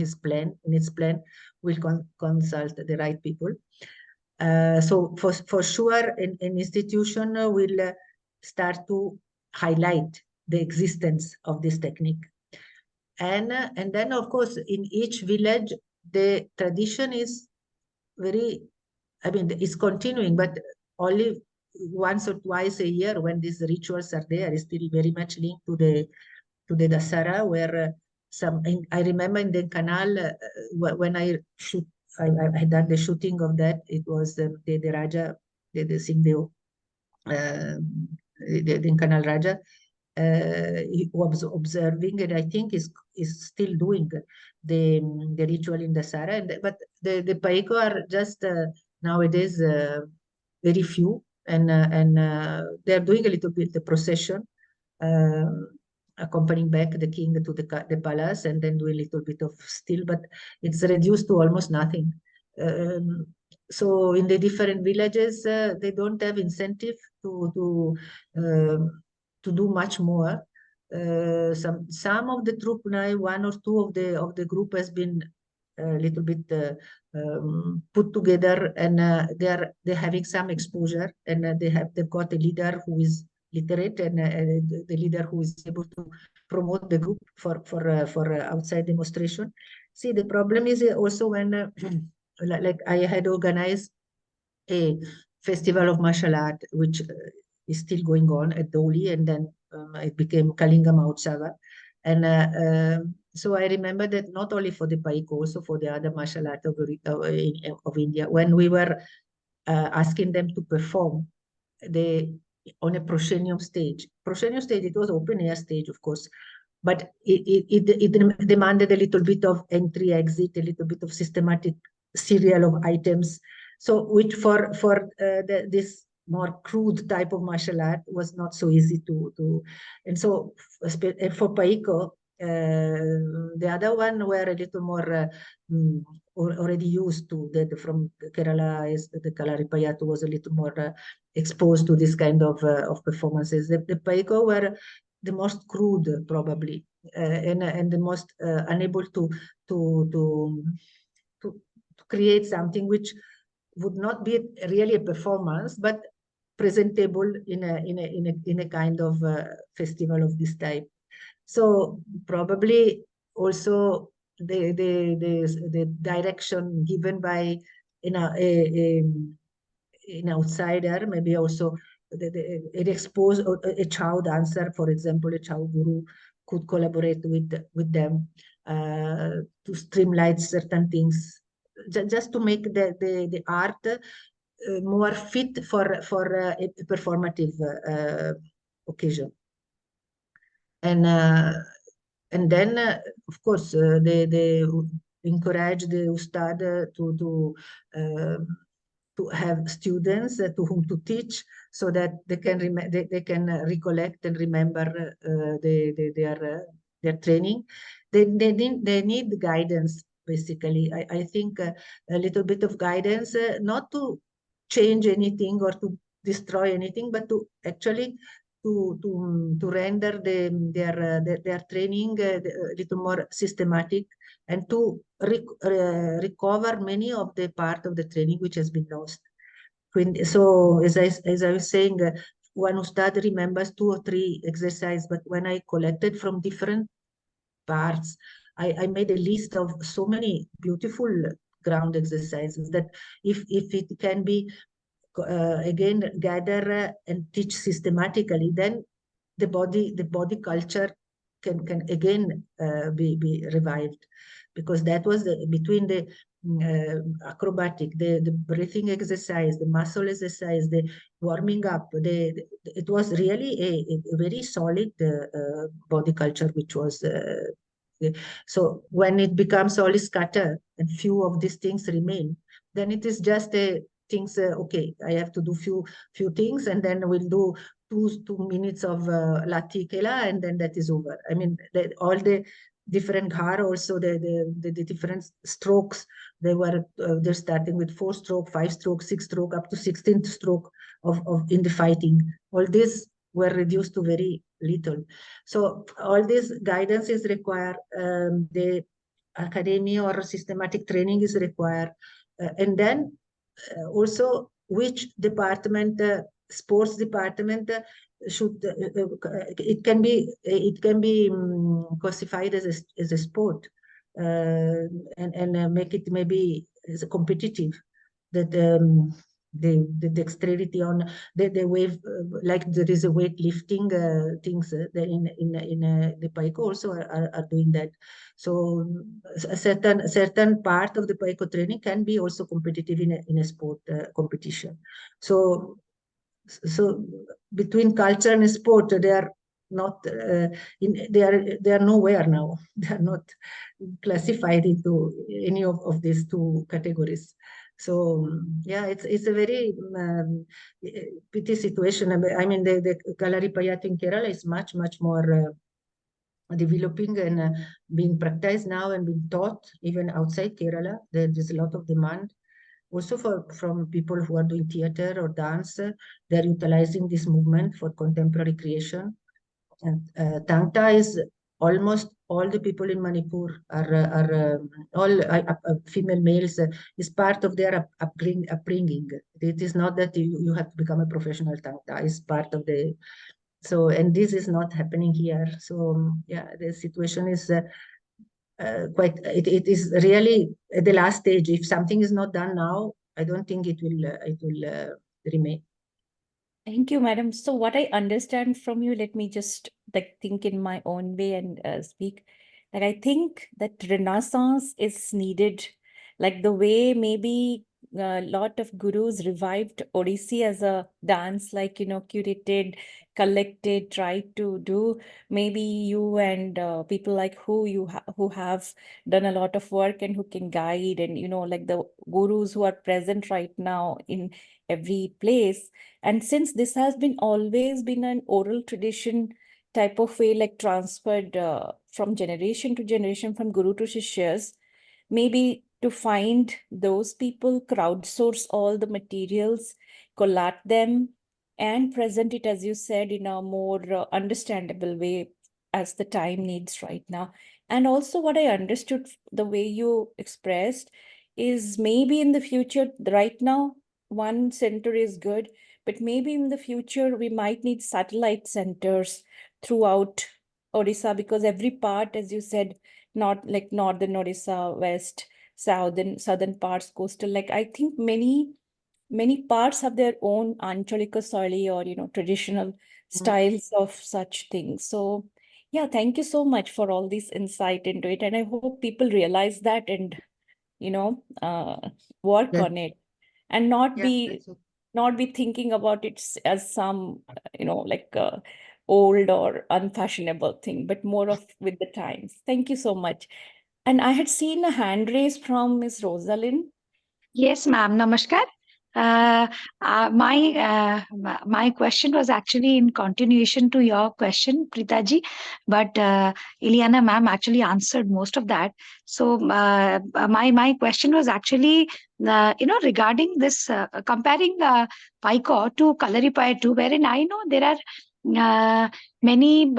its plan will consult the right people. So for sure, an institution will start to highlight the existence of this technique. And then, of course, in each village, the tradition is is continuing, but only once or twice a year when these rituals are there, is still very much linked to the Dasara, where I remember in the canal, when I had done the shooting of that, it was the Raja, the Singhdeo, the Canal Raja, he was observing, and I think is still doing the ritual in Dasara. But the Paika are just nowadays very few, and they're doing a little bit the procession, accompanying back the king to the palace, and then do a little bit of still, but it's reduced to almost nothing. So in the different villages, they don't have incentive to do much more. Some of the troop now, one or two of the group has been a little bit put together, and they're having some exposure, and they've got a leader who is literate, and the leader who is able to promote the group for outside demonstration. See, the problem is also when like I had organized a festival of martial art, which is still going on at Doli, and then it became Kalinga History. And so I remember that not only for the Paika, also for the other martial art of India, when we were asking them to perform on a proscenium stage. Proscenium stage, it was open air stage, of course, but it demanded a little bit of entry, exit, a little bit of systematic serial of items. So which for this more crude type of martial art was not so easy to and so for Paika, the other one were a little more already used to that from Kerala. Is the Kalaripayattu was a little more exposed to this kind of performances. The Paika were the most crude probably, and the most unable to create something which would not be really a performance, but presentable in a kind of festival of this type. So probably also the direction given by an outsider, maybe also it expose a Chow dancer, for example, a Chow guru could collaborate with them to streamline certain things, just to make the art more fit for a performative occasion. And then of course they encourage the ustad to have students to whom to teach, so that they can recollect and remember their training. They need guidance, basically. I think a little bit of guidance, not to change anything or to destroy anything, but to actually to render their training a little more systematic, and to recover many of the part of the training which has been lost. So as I was saying, one ustad remembers 2 or 3 exercises, but when I collected from different parts, I made a list of so many beautiful ground exercises that if it can be again gather and teach systematically, then the body culture can again be revived, because that was between the acrobatic, the breathing exercise, the muscle exercise, the warming up, it was really a very solid body culture, which was so when it becomes all scattered and few of these things remain, then it is just a things. Okay, I have to do few things, and then we'll do 2 minutes of Lati Kela, and then that is over. I mean, all the different ghar, also the different strokes. They're starting with 4-stroke, 5-stroke, 6-stroke, up to 16th stroke of in the fighting. All these were reduced to very little. So all this guidance is required. The academy or systematic training is required, and then also which department, sports department should it can be classified as a sport, and make it maybe as a competitive, that the dexterity on the wave, like there is a weightlifting things in the Paika also are doing that. So a certain part of the Paika training can be also competitive in a sport competition. So between culture and sport, they are not they are nowhere now. They are not classified into any of these two categories. So yeah, it's a very pity situation. I mean, the Kalaripayat in Kerala is much more developing and being practiced now and being taught even outside Kerala. There is a lot of demand. Also from people who are doing theater or dance, they're utilizing this movement for contemporary creation. And Tangta is almost all the people in Manipur are all female males, is part of their upbringing. It is not that you have to become a professional Tangta. It's part of the, so, and this is not happening here. So yeah, the situation is quite, it is really at the last stage. If something is not done now, I don't think it will remain. Thank you, madam. So what I understand from you, let me just like think in my own way and speak. Like I think that renaissance is needed, like the way maybe a lot of gurus revived Odissi as a dance, like, you know, curated, collected, tried to do. Maybe you and people like who have done a lot of work and who can guide, and, you know, like the gurus who are present right now in every place. And since this has been always been an oral tradition type of way, like transferred from generation to generation, from guru to shishyas, maybe to find those people, crowdsource all the materials, collate them, and present it, as you said, in a more understandable way as the time needs right now. And also what I understood, the way you expressed, is maybe in the future, right now, one center is good, but maybe in the future, we might need satellite centers throughout Odisha, because every part, as you said, not like northern Odisha, west, southern parts, coastal, like I think many parts have their own Ancholika Soili, or, you know, traditional styles of such things. So yeah, thank you so much for all this insight into it. And I hope people realize that and, you know, work Yeah. on it, and not Yeah, be that's okay. not be thinking about it as some, you know, like old or unfashionable thing, but more of with the times. Thank you so much. And I had seen a hand raise from Miss Rosalind. Yes, ma'am. Namaskar. Uh, my question was actually in continuation to your question, Pritaji, but Ileana ma'am actually answered most of that. So my question was actually regarding this comparing Paika to Kalaripayattu, wherein I know there are many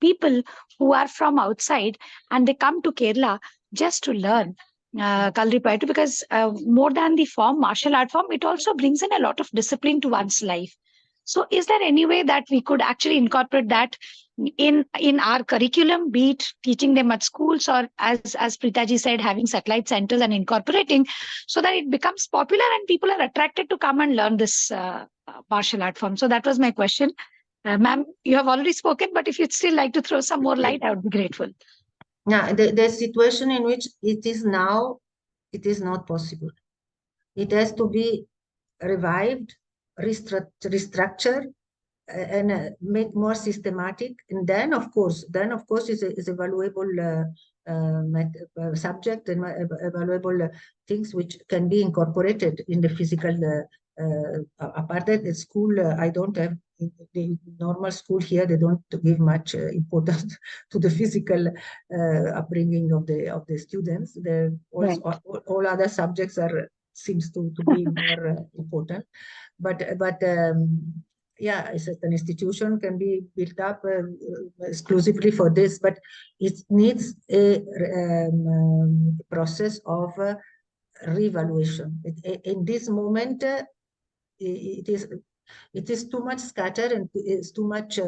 people who are from outside and they come to Kerala just to learn Kalaripayattu, because more than the form, martial art form, it also brings in a lot of discipline to one's life. So is there any way that we could actually incorporate that in our curriculum, be it teaching them at schools, or as Pritaji said, having satellite centers and incorporating, so that it becomes popular and people are attracted to come and learn this martial art form? So that was my question. Ma'am, you have already spoken, but if you'd still like to throw some more light, I would be grateful. Now, the situation in which it is now, it is not possible. It has to be revived, restructured, and make more systematic. And then, of course, is a valuable subject and valuable things which can be incorporated in the physical. Apart that, the school, I don't have the normal school here. They don't give much importance to the physical upbringing of the students. All other subjects seems to be more important, but yeah, a certain institution can be built up exclusively for this, but it needs a process of reevaluation. In this moment, it is too much scattered and it's too much.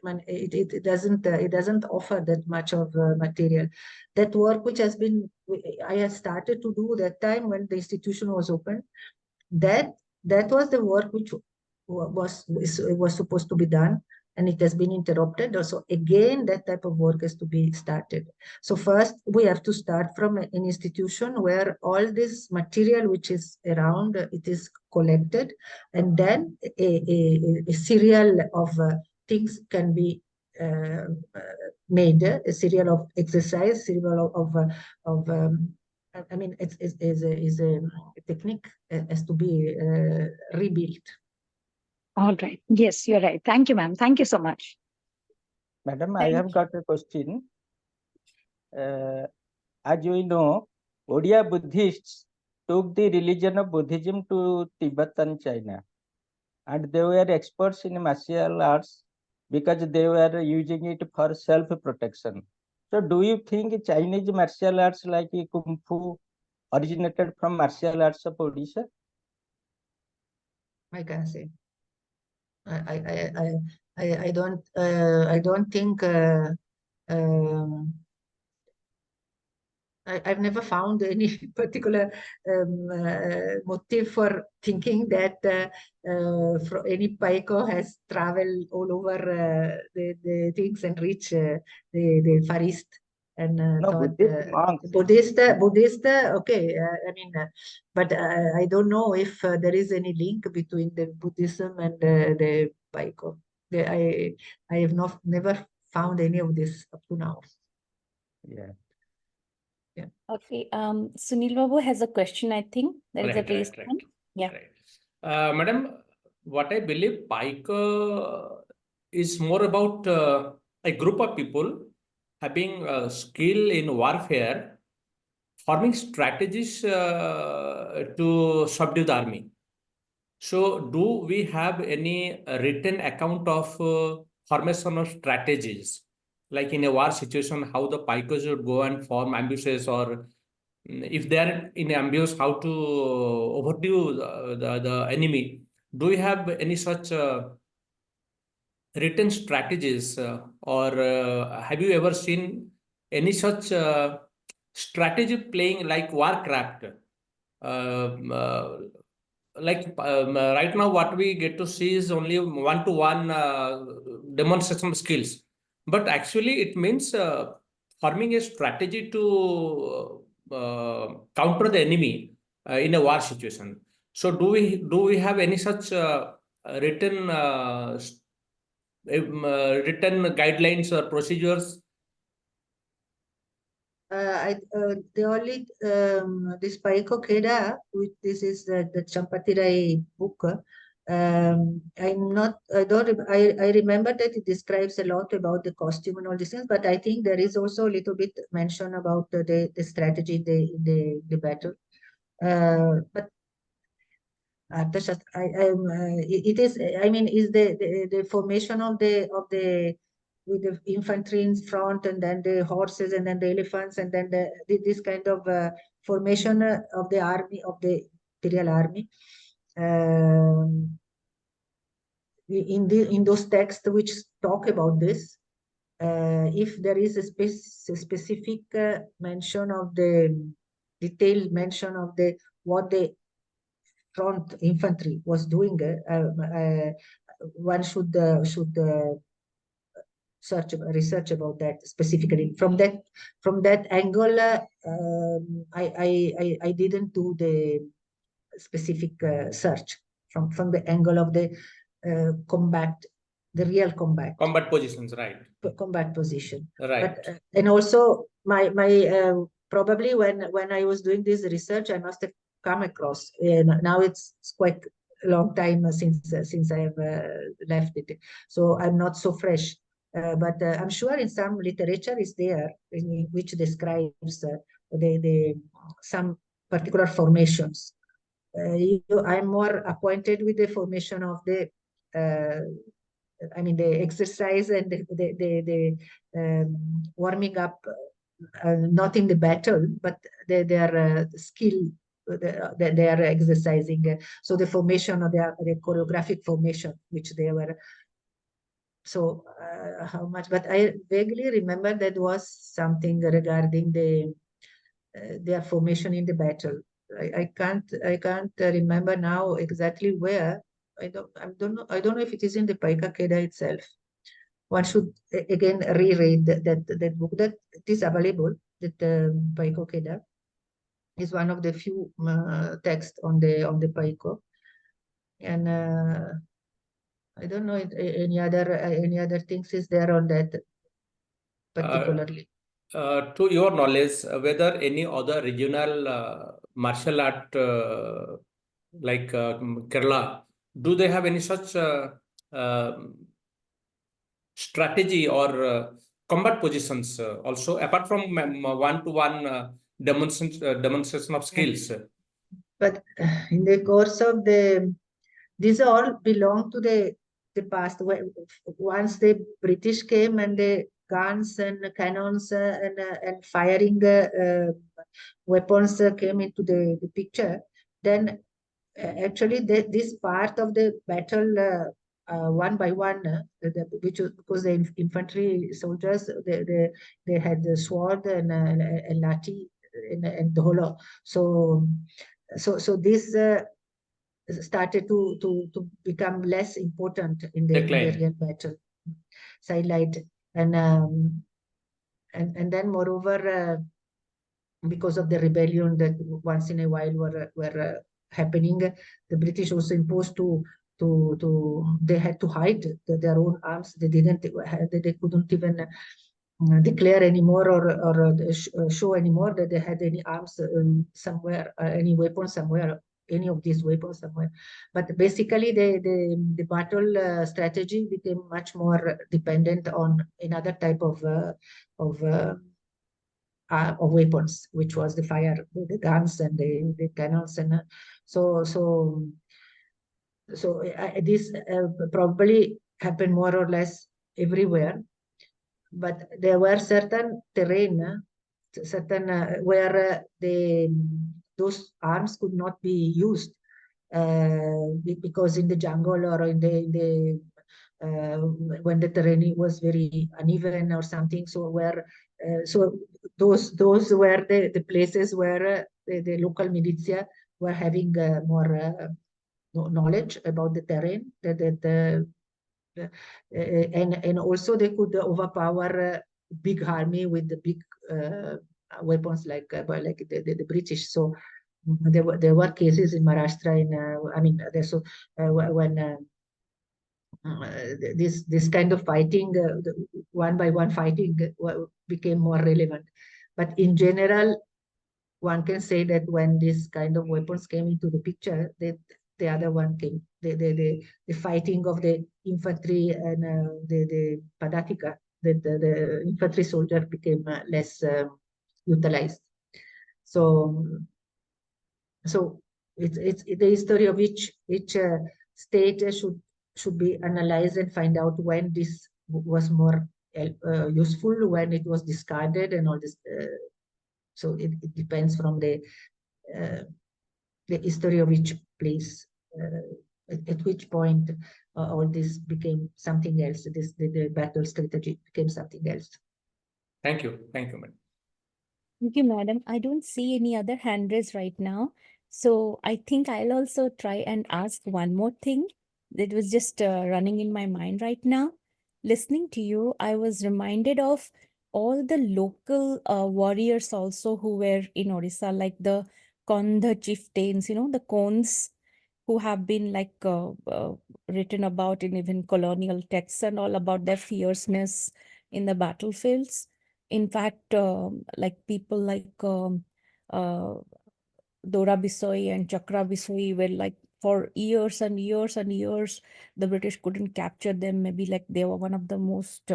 It doesn't offer that much of material. That work which has been I had started to do that time when the institution was open, that was the work which was supposed to be done, and it has been interrupted. Also, again, that type of work has to be started. So first, we have to start from an institution where all this material which is around, it is collected, and then a serial of things can be made, a serial of exercise, serial of I mean, is a technique has to be rebuilt. All right. Yes, you're right. Thank you, ma'am. Thank you so much. Madam, I have got a question. As you know, Odia Buddhists took the religion of Buddhism to Tibet and China, and they were experts in martial arts because they were using it for self-protection. So do you think Chinese martial arts like Kung Fu originated from martial arts of Odisha? I can say. I don't think I've never found any particular motive for thinking that any Paika has traveled all over the things and reached the Far East and No, thought Buddhist monks. Buddhist, okay. I mean, but I don't know if there is any link between the Buddhism and the Paika. I have never found any of this up to now. Yeah. Okay, Sunil Babu has a question, I think. There is a raised hand. Yeah. Right. Madam, what I believe Paika is more about a group of people having skill in warfare, forming strategies to subdue the army. So, do we have any written account of formation of strategies? Like in a war situation, how the Paikas would go and form ambushes, or if they are in ambush, how to overdo the enemy? Do you have any such written strategies, or have you ever seen any such strategy playing like Warcraft? Right now, what we get to see is only one-to-one demonstration of skills, but actually it means forming a strategy to counter the enemy in a war situation. So do we have any such written written guidelines or procedures? The only this Paiko Khurda, which this is the Champati Rai book. I remember that it describes a lot about the costume and all these things, but I think there is also a little bit mention about the strategy in the battle. But it is, I mean, is the formation of the with the infantry in front, and then the horses, and then the elephants, and then this kind of formation of the army, of the imperial army. In those texts which talk about this, if there is a specific mention of the detailed mention of what the front infantry was doing, one should research about that specifically. From that angle, I didn't do the specific search from the angle of the combat, the real combat positions, right? Combat position, Right. but and also my probably when I was doing this research, I must have come across. Now it's quite a long time since I have left it, so I'm not so fresh. But I'm sure in some literature is there in which describes the some particular formations. I'm more acquainted with the formation of the I mean, the exercise and the warming up, not in the battle, but their skill they are exercising. So the formation of the choreographic formation, which they were. So how much? But I vaguely remember that was something regarding their formation in the battle. I can't remember now exactly where. I don't know if it is in the Paika Keda itself. One should again reread that book. That it is available. That Paiko Keda is one of the few texts on the Paiko, and I don't know any other things is there on that particularly. To your knowledge, whether any other regional martial art like Kerala, do they have any such strategy or combat positions also, apart from one-to-one demonstration of skills? But in the course of these all belong to the past. Once the British came and the guns and cannons and firing weapons came into the picture, then actually this part of the battle one by one, because the infantry soldiers they had the sword and lathi and dholo. So this started to become less important in the real battle, sidelight, and then moreover because of the rebellion that once in a while were happening, the British also imposed they had to hide their own arms. They couldn't even declare anymore or show anymore that they had any arms somewhere, any weapons somewhere, any of these weapons somewhere. But basically the battle strategy became much more dependent on another type of weapons, which was the fire, the guns and the cannons, and this probably happened more or less everywhere. But there were certain terrain, where those arms could not be used because in the jungle or in the when the terrain was very uneven or something. So those were the places where the local militia were having more knowledge about the terrain, and also they could overpower big army with the big weapons like the British. So there were cases in Maharashtra when this kind of fighting, one by one fighting, became more relevant. But in general, one can say that when this kind of weapons came into the picture, the other one came, the fighting of the infantry and the padatika, the infantry soldier became less utilized. So it's the history of each state should be analyzed and find out when this was more useful, when it was discarded, and all this. So it depends from the history of each place. At which point all this became something else. The battle strategy became something else. Thank you, madam. Thank you, madam. I don't see any other hand raised right now. So I think I'll also try and ask one more thing That was just running in my mind right now. Listening to you, I was reminded of all the local warriors also who were in Odisha, like the Kondha chieftains, the Konds who have been written about in even colonial texts and all about their fierceness in the battlefields. In fact, like people like uh, Dora Bisoi and Chakra Bisoi were like for years and years and years, the British couldn't capture them. Maybe like they were one of the most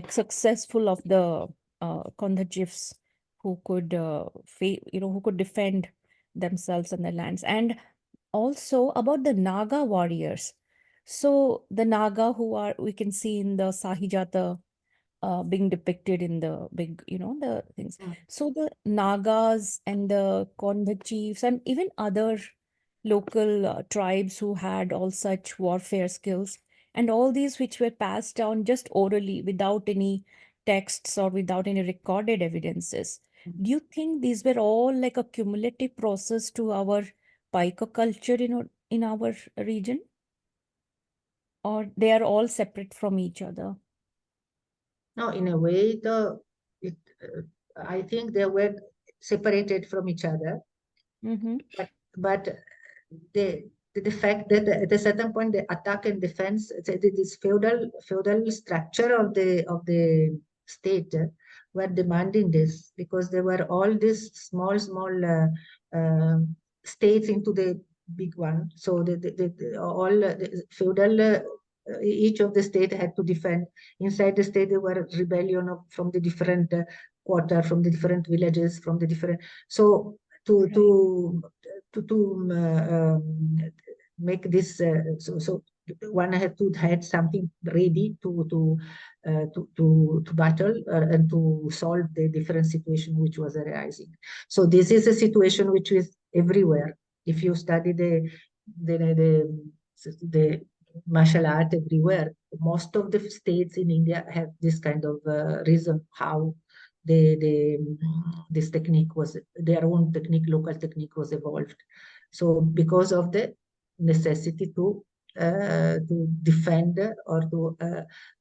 successful of the Kondha chiefs who could who could defend themselves and their lands. And also about the Naga warriors. So the Naga who are we can see in the Sahijata being depicted in the big, the things. Mm. So the Nagas and the Konda chiefs and even other local tribes who had all such warfare skills and all these which were passed down just orally without any texts or without any recorded evidences. Do you think these were all like a cumulative process to our Paika culture in our region? Or they are all separate from each other? No, in a way, I think they were separated from each other, Mm-hmm. but the fact that at a certain point the attack and defense, this feudal structure of the state were demanding this, because there were all these small states into the big one. So all the feudal each of the state had to defend. Inside the state there were rebellion from the different quarter, from the different villages, from the different. So to make this so one had to had something ready to battle and to solve the different situation which was arising. So this is a situation which is everywhere. If you study the martial art everywhere, most of the states in India have this kind of reason how this technique was, their own technique, local technique was evolved. So because of the necessity to defend or to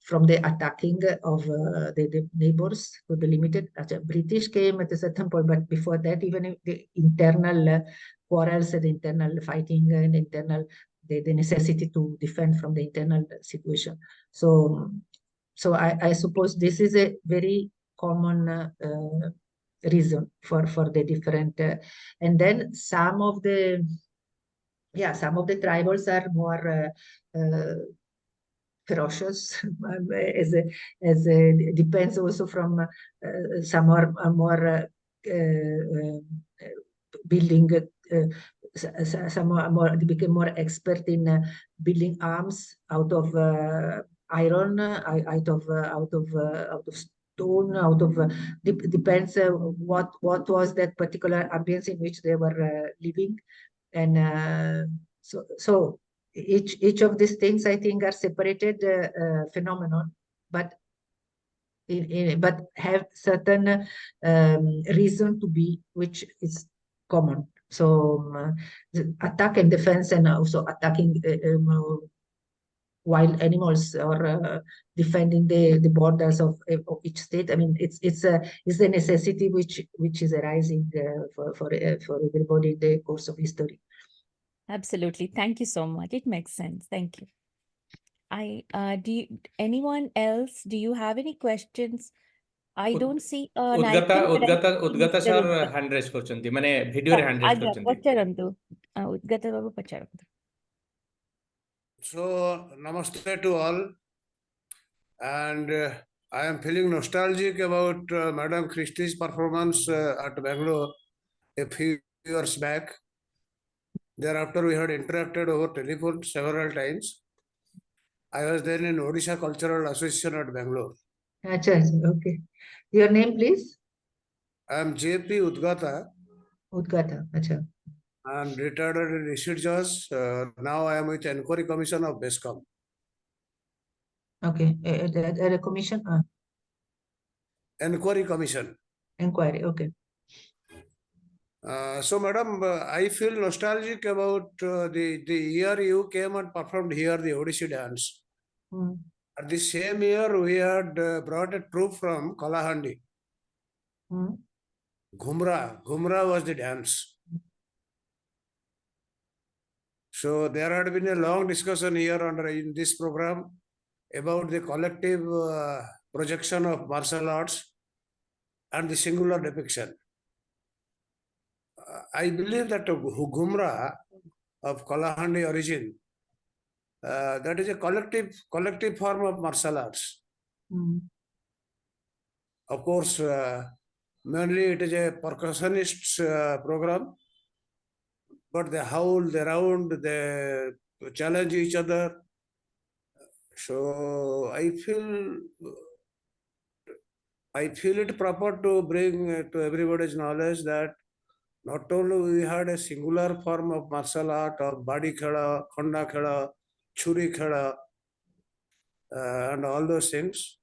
from the attacking of the neighbors to the limited. British came at a certain point, but before that, even the internal quarrels and internal fighting and internal the necessity to defend from the internal situation. So I suppose this is a very common reason for the different and then some of the tribals are more ferocious depends also from some are more building some are more, they became more expert in building arms out of iron, out of stone, out of depends what was that particular ambience in which they were living, and so each of these things I think are separated phenomenon, but but have certain reason to be, which is common. So the attack and defense, and also attacking wild animals or defending the borders of each state. I mean, it's a necessity which is arising for everybody in the course of history. Absolutely. Thank you so much. It makes sense. Thank you. Anyone else? Do you have any questions? I don't see an icon. Udgata sir hand raise korchanti, mane video re hand raise korchanti. Pacharantu. Udgata babu pacharantu. So, namaste to all. And I am feeling nostalgic about Madam Christie's performance at Bangalore a few years back. Thereafter, we had interacted over telephone several times. I was then in Odisha Cultural Association at Bangalore. Achha, okay. Your name, please? I am J.P. Udgata. Udgata, achha. I am retired as a district judge. Now I am with Enquiry Commission of BESCOM. Okay, a commission? Enquiry Commission. Inquiry, okay. So, madam, I feel nostalgic about the year you came and performed here the Odissi dance. Mm. At the same year, we had brought a troupe from Kalahandi. Mm. Ghumra was the dance. So there had been a long discussion here in this program about the collective projection of martial arts and the singular depiction. I believe that Ghumra of Kalahandi origin, that is a collective form of martial arts. Mm. Of course, mainly it is a percussionist program, but they howl, they round, they challenge each other. So I feel it proper to bring to everybody's knowledge that not only we had a singular form of martial art of badi khela, khanda khela, churi khela, and all those things.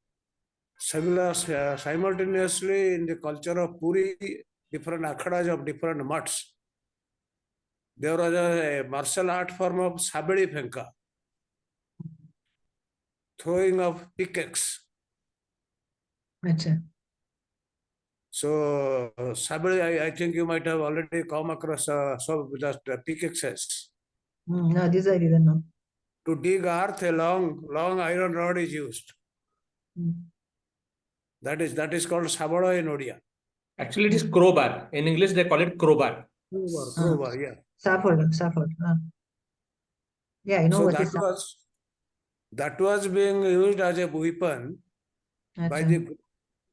Simultaneously in the culture of Puri, different akhadas of different mutts, there was a martial art form of sabeli phenka, throwing of pickaxe. Achha. So sabeli, I think you might have already come across just pickaxes. No, this I didn't know. To dig earth, a long iron rod is used. Mm. That is called sabala in Odia. Actually, it is crowbar. In English, they call it crowbar. Crowbar, yeah. Safford. Yeah, I know So what is that was being used as a weapon by the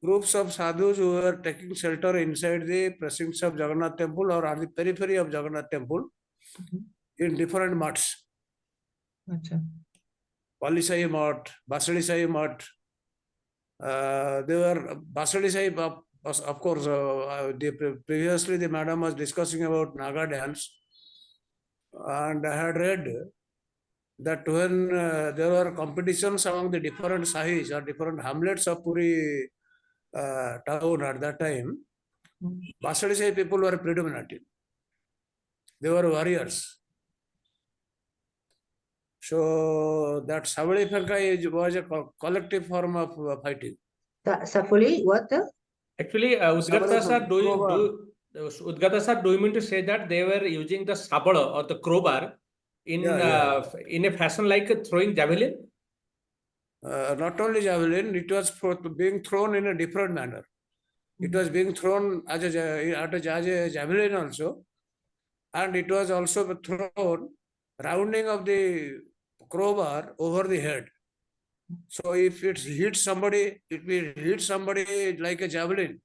groups of sadhus who were taking shelter inside the precincts of Jagannath temple or at the periphery of Jagannath temple in different mutts. Achha. Palisai mutt, Basalisai mutt. They were Basalisai, of course. Previously, the madam was discussing about Naga dance, and I had read that when there were competitions among the different sahis or different hamlets of Puri town at that time, Basalisai people were predominant. They were warriors. So that Savali Phenka was a collective form of fighting. Safoli, what? Actually, Udgata sir, do you mean to say that they were using the sabala or the crowbar in in a fashion like throwing javelin? Not only javelin, it was being thrown in a different manner. It was being thrown as a javelin also, and it was also thrown rounding of the crowbar over the head. So if it hits somebody, it will hit somebody like a javelin.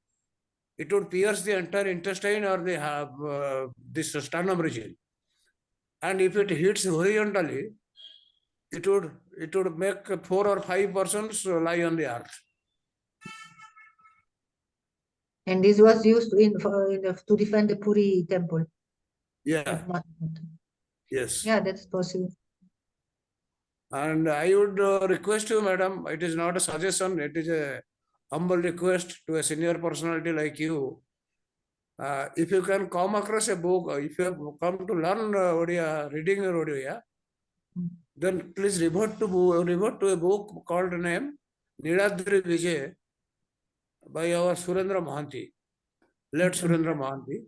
It would pierce the entire intestine or the this sternum region. And if it hits horizontally, it would make 4 or 5 persons lie on the earth. And this was used to defend the Puri temple. Yeah. Yes. Yeah, that's possible. And I would request you, madam, it is not a suggestion, it is a humble request to a senior personality like you. If you can come across a book, if you have come to learn Odia, reading Odia, then please revert to a book called name Niladri Vijay by our Surendra Mohanty, late Surendra Mohanty.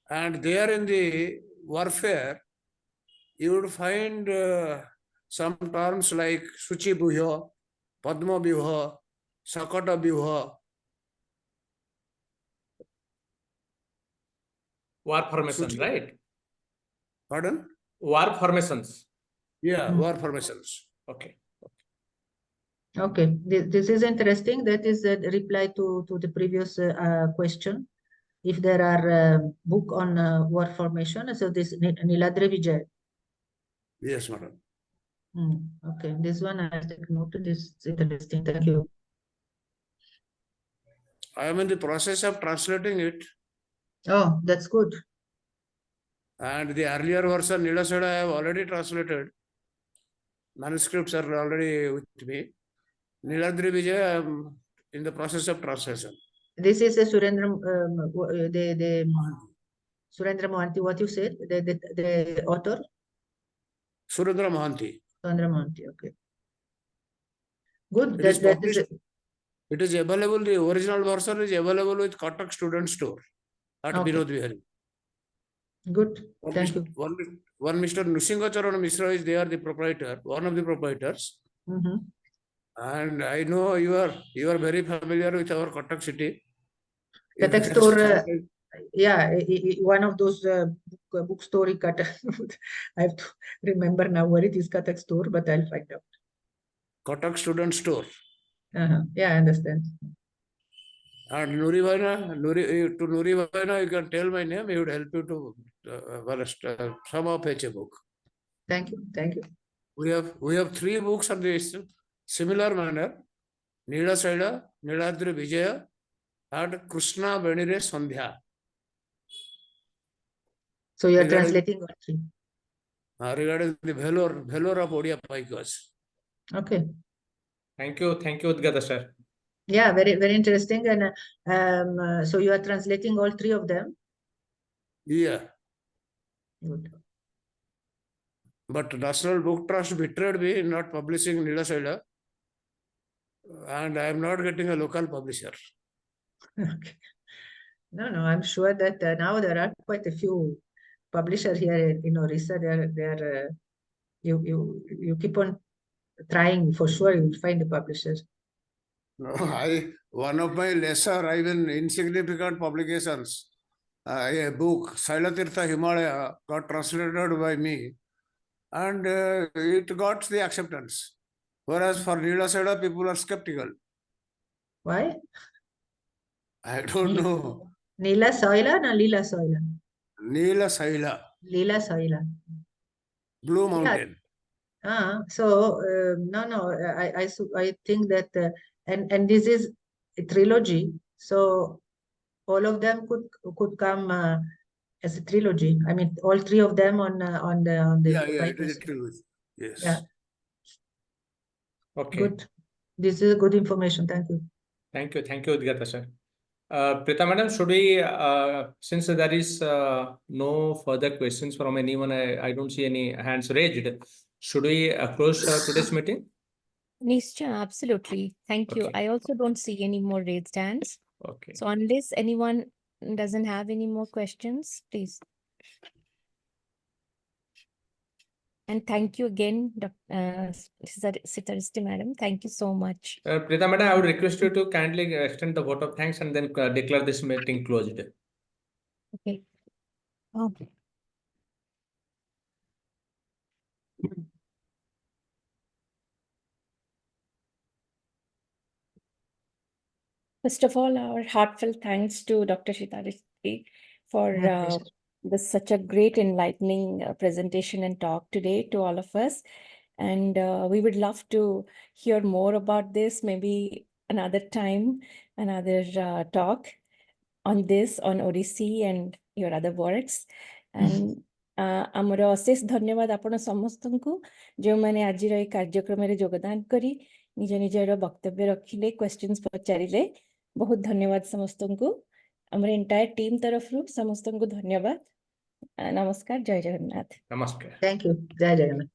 And there in the warfare, you would find some terms like Suchi Buhya, Padma Buhya, Sakata Buhya. War formations, right? Pardon? War formations. Yeah, war formations. Okay. Okay, this is interesting. That is a reply to the previous question. If there are book on war formation, so this Niladri Vijay. Yes, madam. Okay, this one I have taken note. This is interesting. Thank you. I am in the process of translating it. Oh, that's good. And the earlier version, Nilasada, I have already translated. Manuscripts are already with me. Niladri Vijay, I am in the process of translation. This is a Surendra Mohanty, what you said, the author? Surendra Mohanty. Surendra Mohanty, okay. Good. It is That is published. It is available. The original version is available with Katak Student Store at Okay. Binod Vihari. Good. Thank you. One Mr. Nusingha Charan Mishra is there, the proprietor, one of the proprietors. Mm-hmm. And I know you are very familiar with our Katak city. Katak store, yeah, one of those bookstore in Katak. I have to remember now where it is, Katak store, but I'll find out. Katak Student Store. Yeah, I understand. And Nuri Bhaina, you can tell my name, he would help you to somehow fetch a book. Thank you. Thank you. We have 3 books on this similar manner: Nila Saida, Niladri Vijaya, and Krishna Benire Sandhya. So you are translating all 3. Regarding the valor of Odia Paikas. Okay. Thank you, Udgata sir. Yeah, very, very interesting. And so you are translating all 3 of them? Yeah. Good. But National Book Trust betrayed me in not publishing Nila Saida, and I am not getting a local publisher. Okay. No, I'm sure that now there are quite a few publishers here in Odisha. You keep on trying, for sure you will find the publishers. No, one of my lesser, even insignificant publications, a book, Sailatirtha Himalaya, got translated by me, and it got the acceptance. Whereas for Nila Saida, people are skeptical. Why? I don't know. Nila Soila or Lila Soila? Nila Saila. Lila Soila. Blue Mountain. Yeah. So no, I think that and this is a trilogy, so all of them could come as a trilogy. I mean, all 3 of them on the Yeah, it is a trilogy. Yes. Yeah. Okay. Good. This is good information. Thank you. Thank you, Udgata sir. Prita madam, should we, since there is no further questions from anyone, I don't see any hands raised, should we close today's meeting? Nishcha, absolutely. Thank you. Okay. I also don't see any more raised hands. Okay. So unless anyone doesn't have any more questions, please. And thank you again, Dr. Citaristi madam. Thank you so much. Prita madam, I would request you to kindly extend the vote of thanks and then declare this meeting closed. Okay. Okay. First of all, our heartfelt thanks to Dr. Citaristi for such a great enlightening presentation and talk today to all of us. And we would love to hear more about this, maybe another time, another talk on this, on Odissi and your other works. And ଆମର ଅଶେଷ ଧନ୍ୟବାଦ ଆପଣ ସମସ୍ତଙ୍କୁ ଯେଉଁମାନେ ଆଜିର ଏହି କାର୍ଯ୍ୟକ୍ରମରେ ଯୋଗଦାନ କରି ନିଜ ନିଜର ବକ୍ତବ୍ୟ ରଖିଲେ, କ୍ୱେଶ୍ଚିନ୍ସ ପଚାରିଲେ। ବହୁତ ଧନ୍ୟବାଦ ସମସ୍ତଙ୍କୁ। ଆମର ଏଣ୍ଟାୟାର ଟିମ୍ ତରଫରୁ ସମସ୍ତଙ୍କୁ ଧନ୍ୟବାଦ। ନମସ୍କାର, ଜୟ Jagannath. Namaskar. Thank you. Jai Jagannath.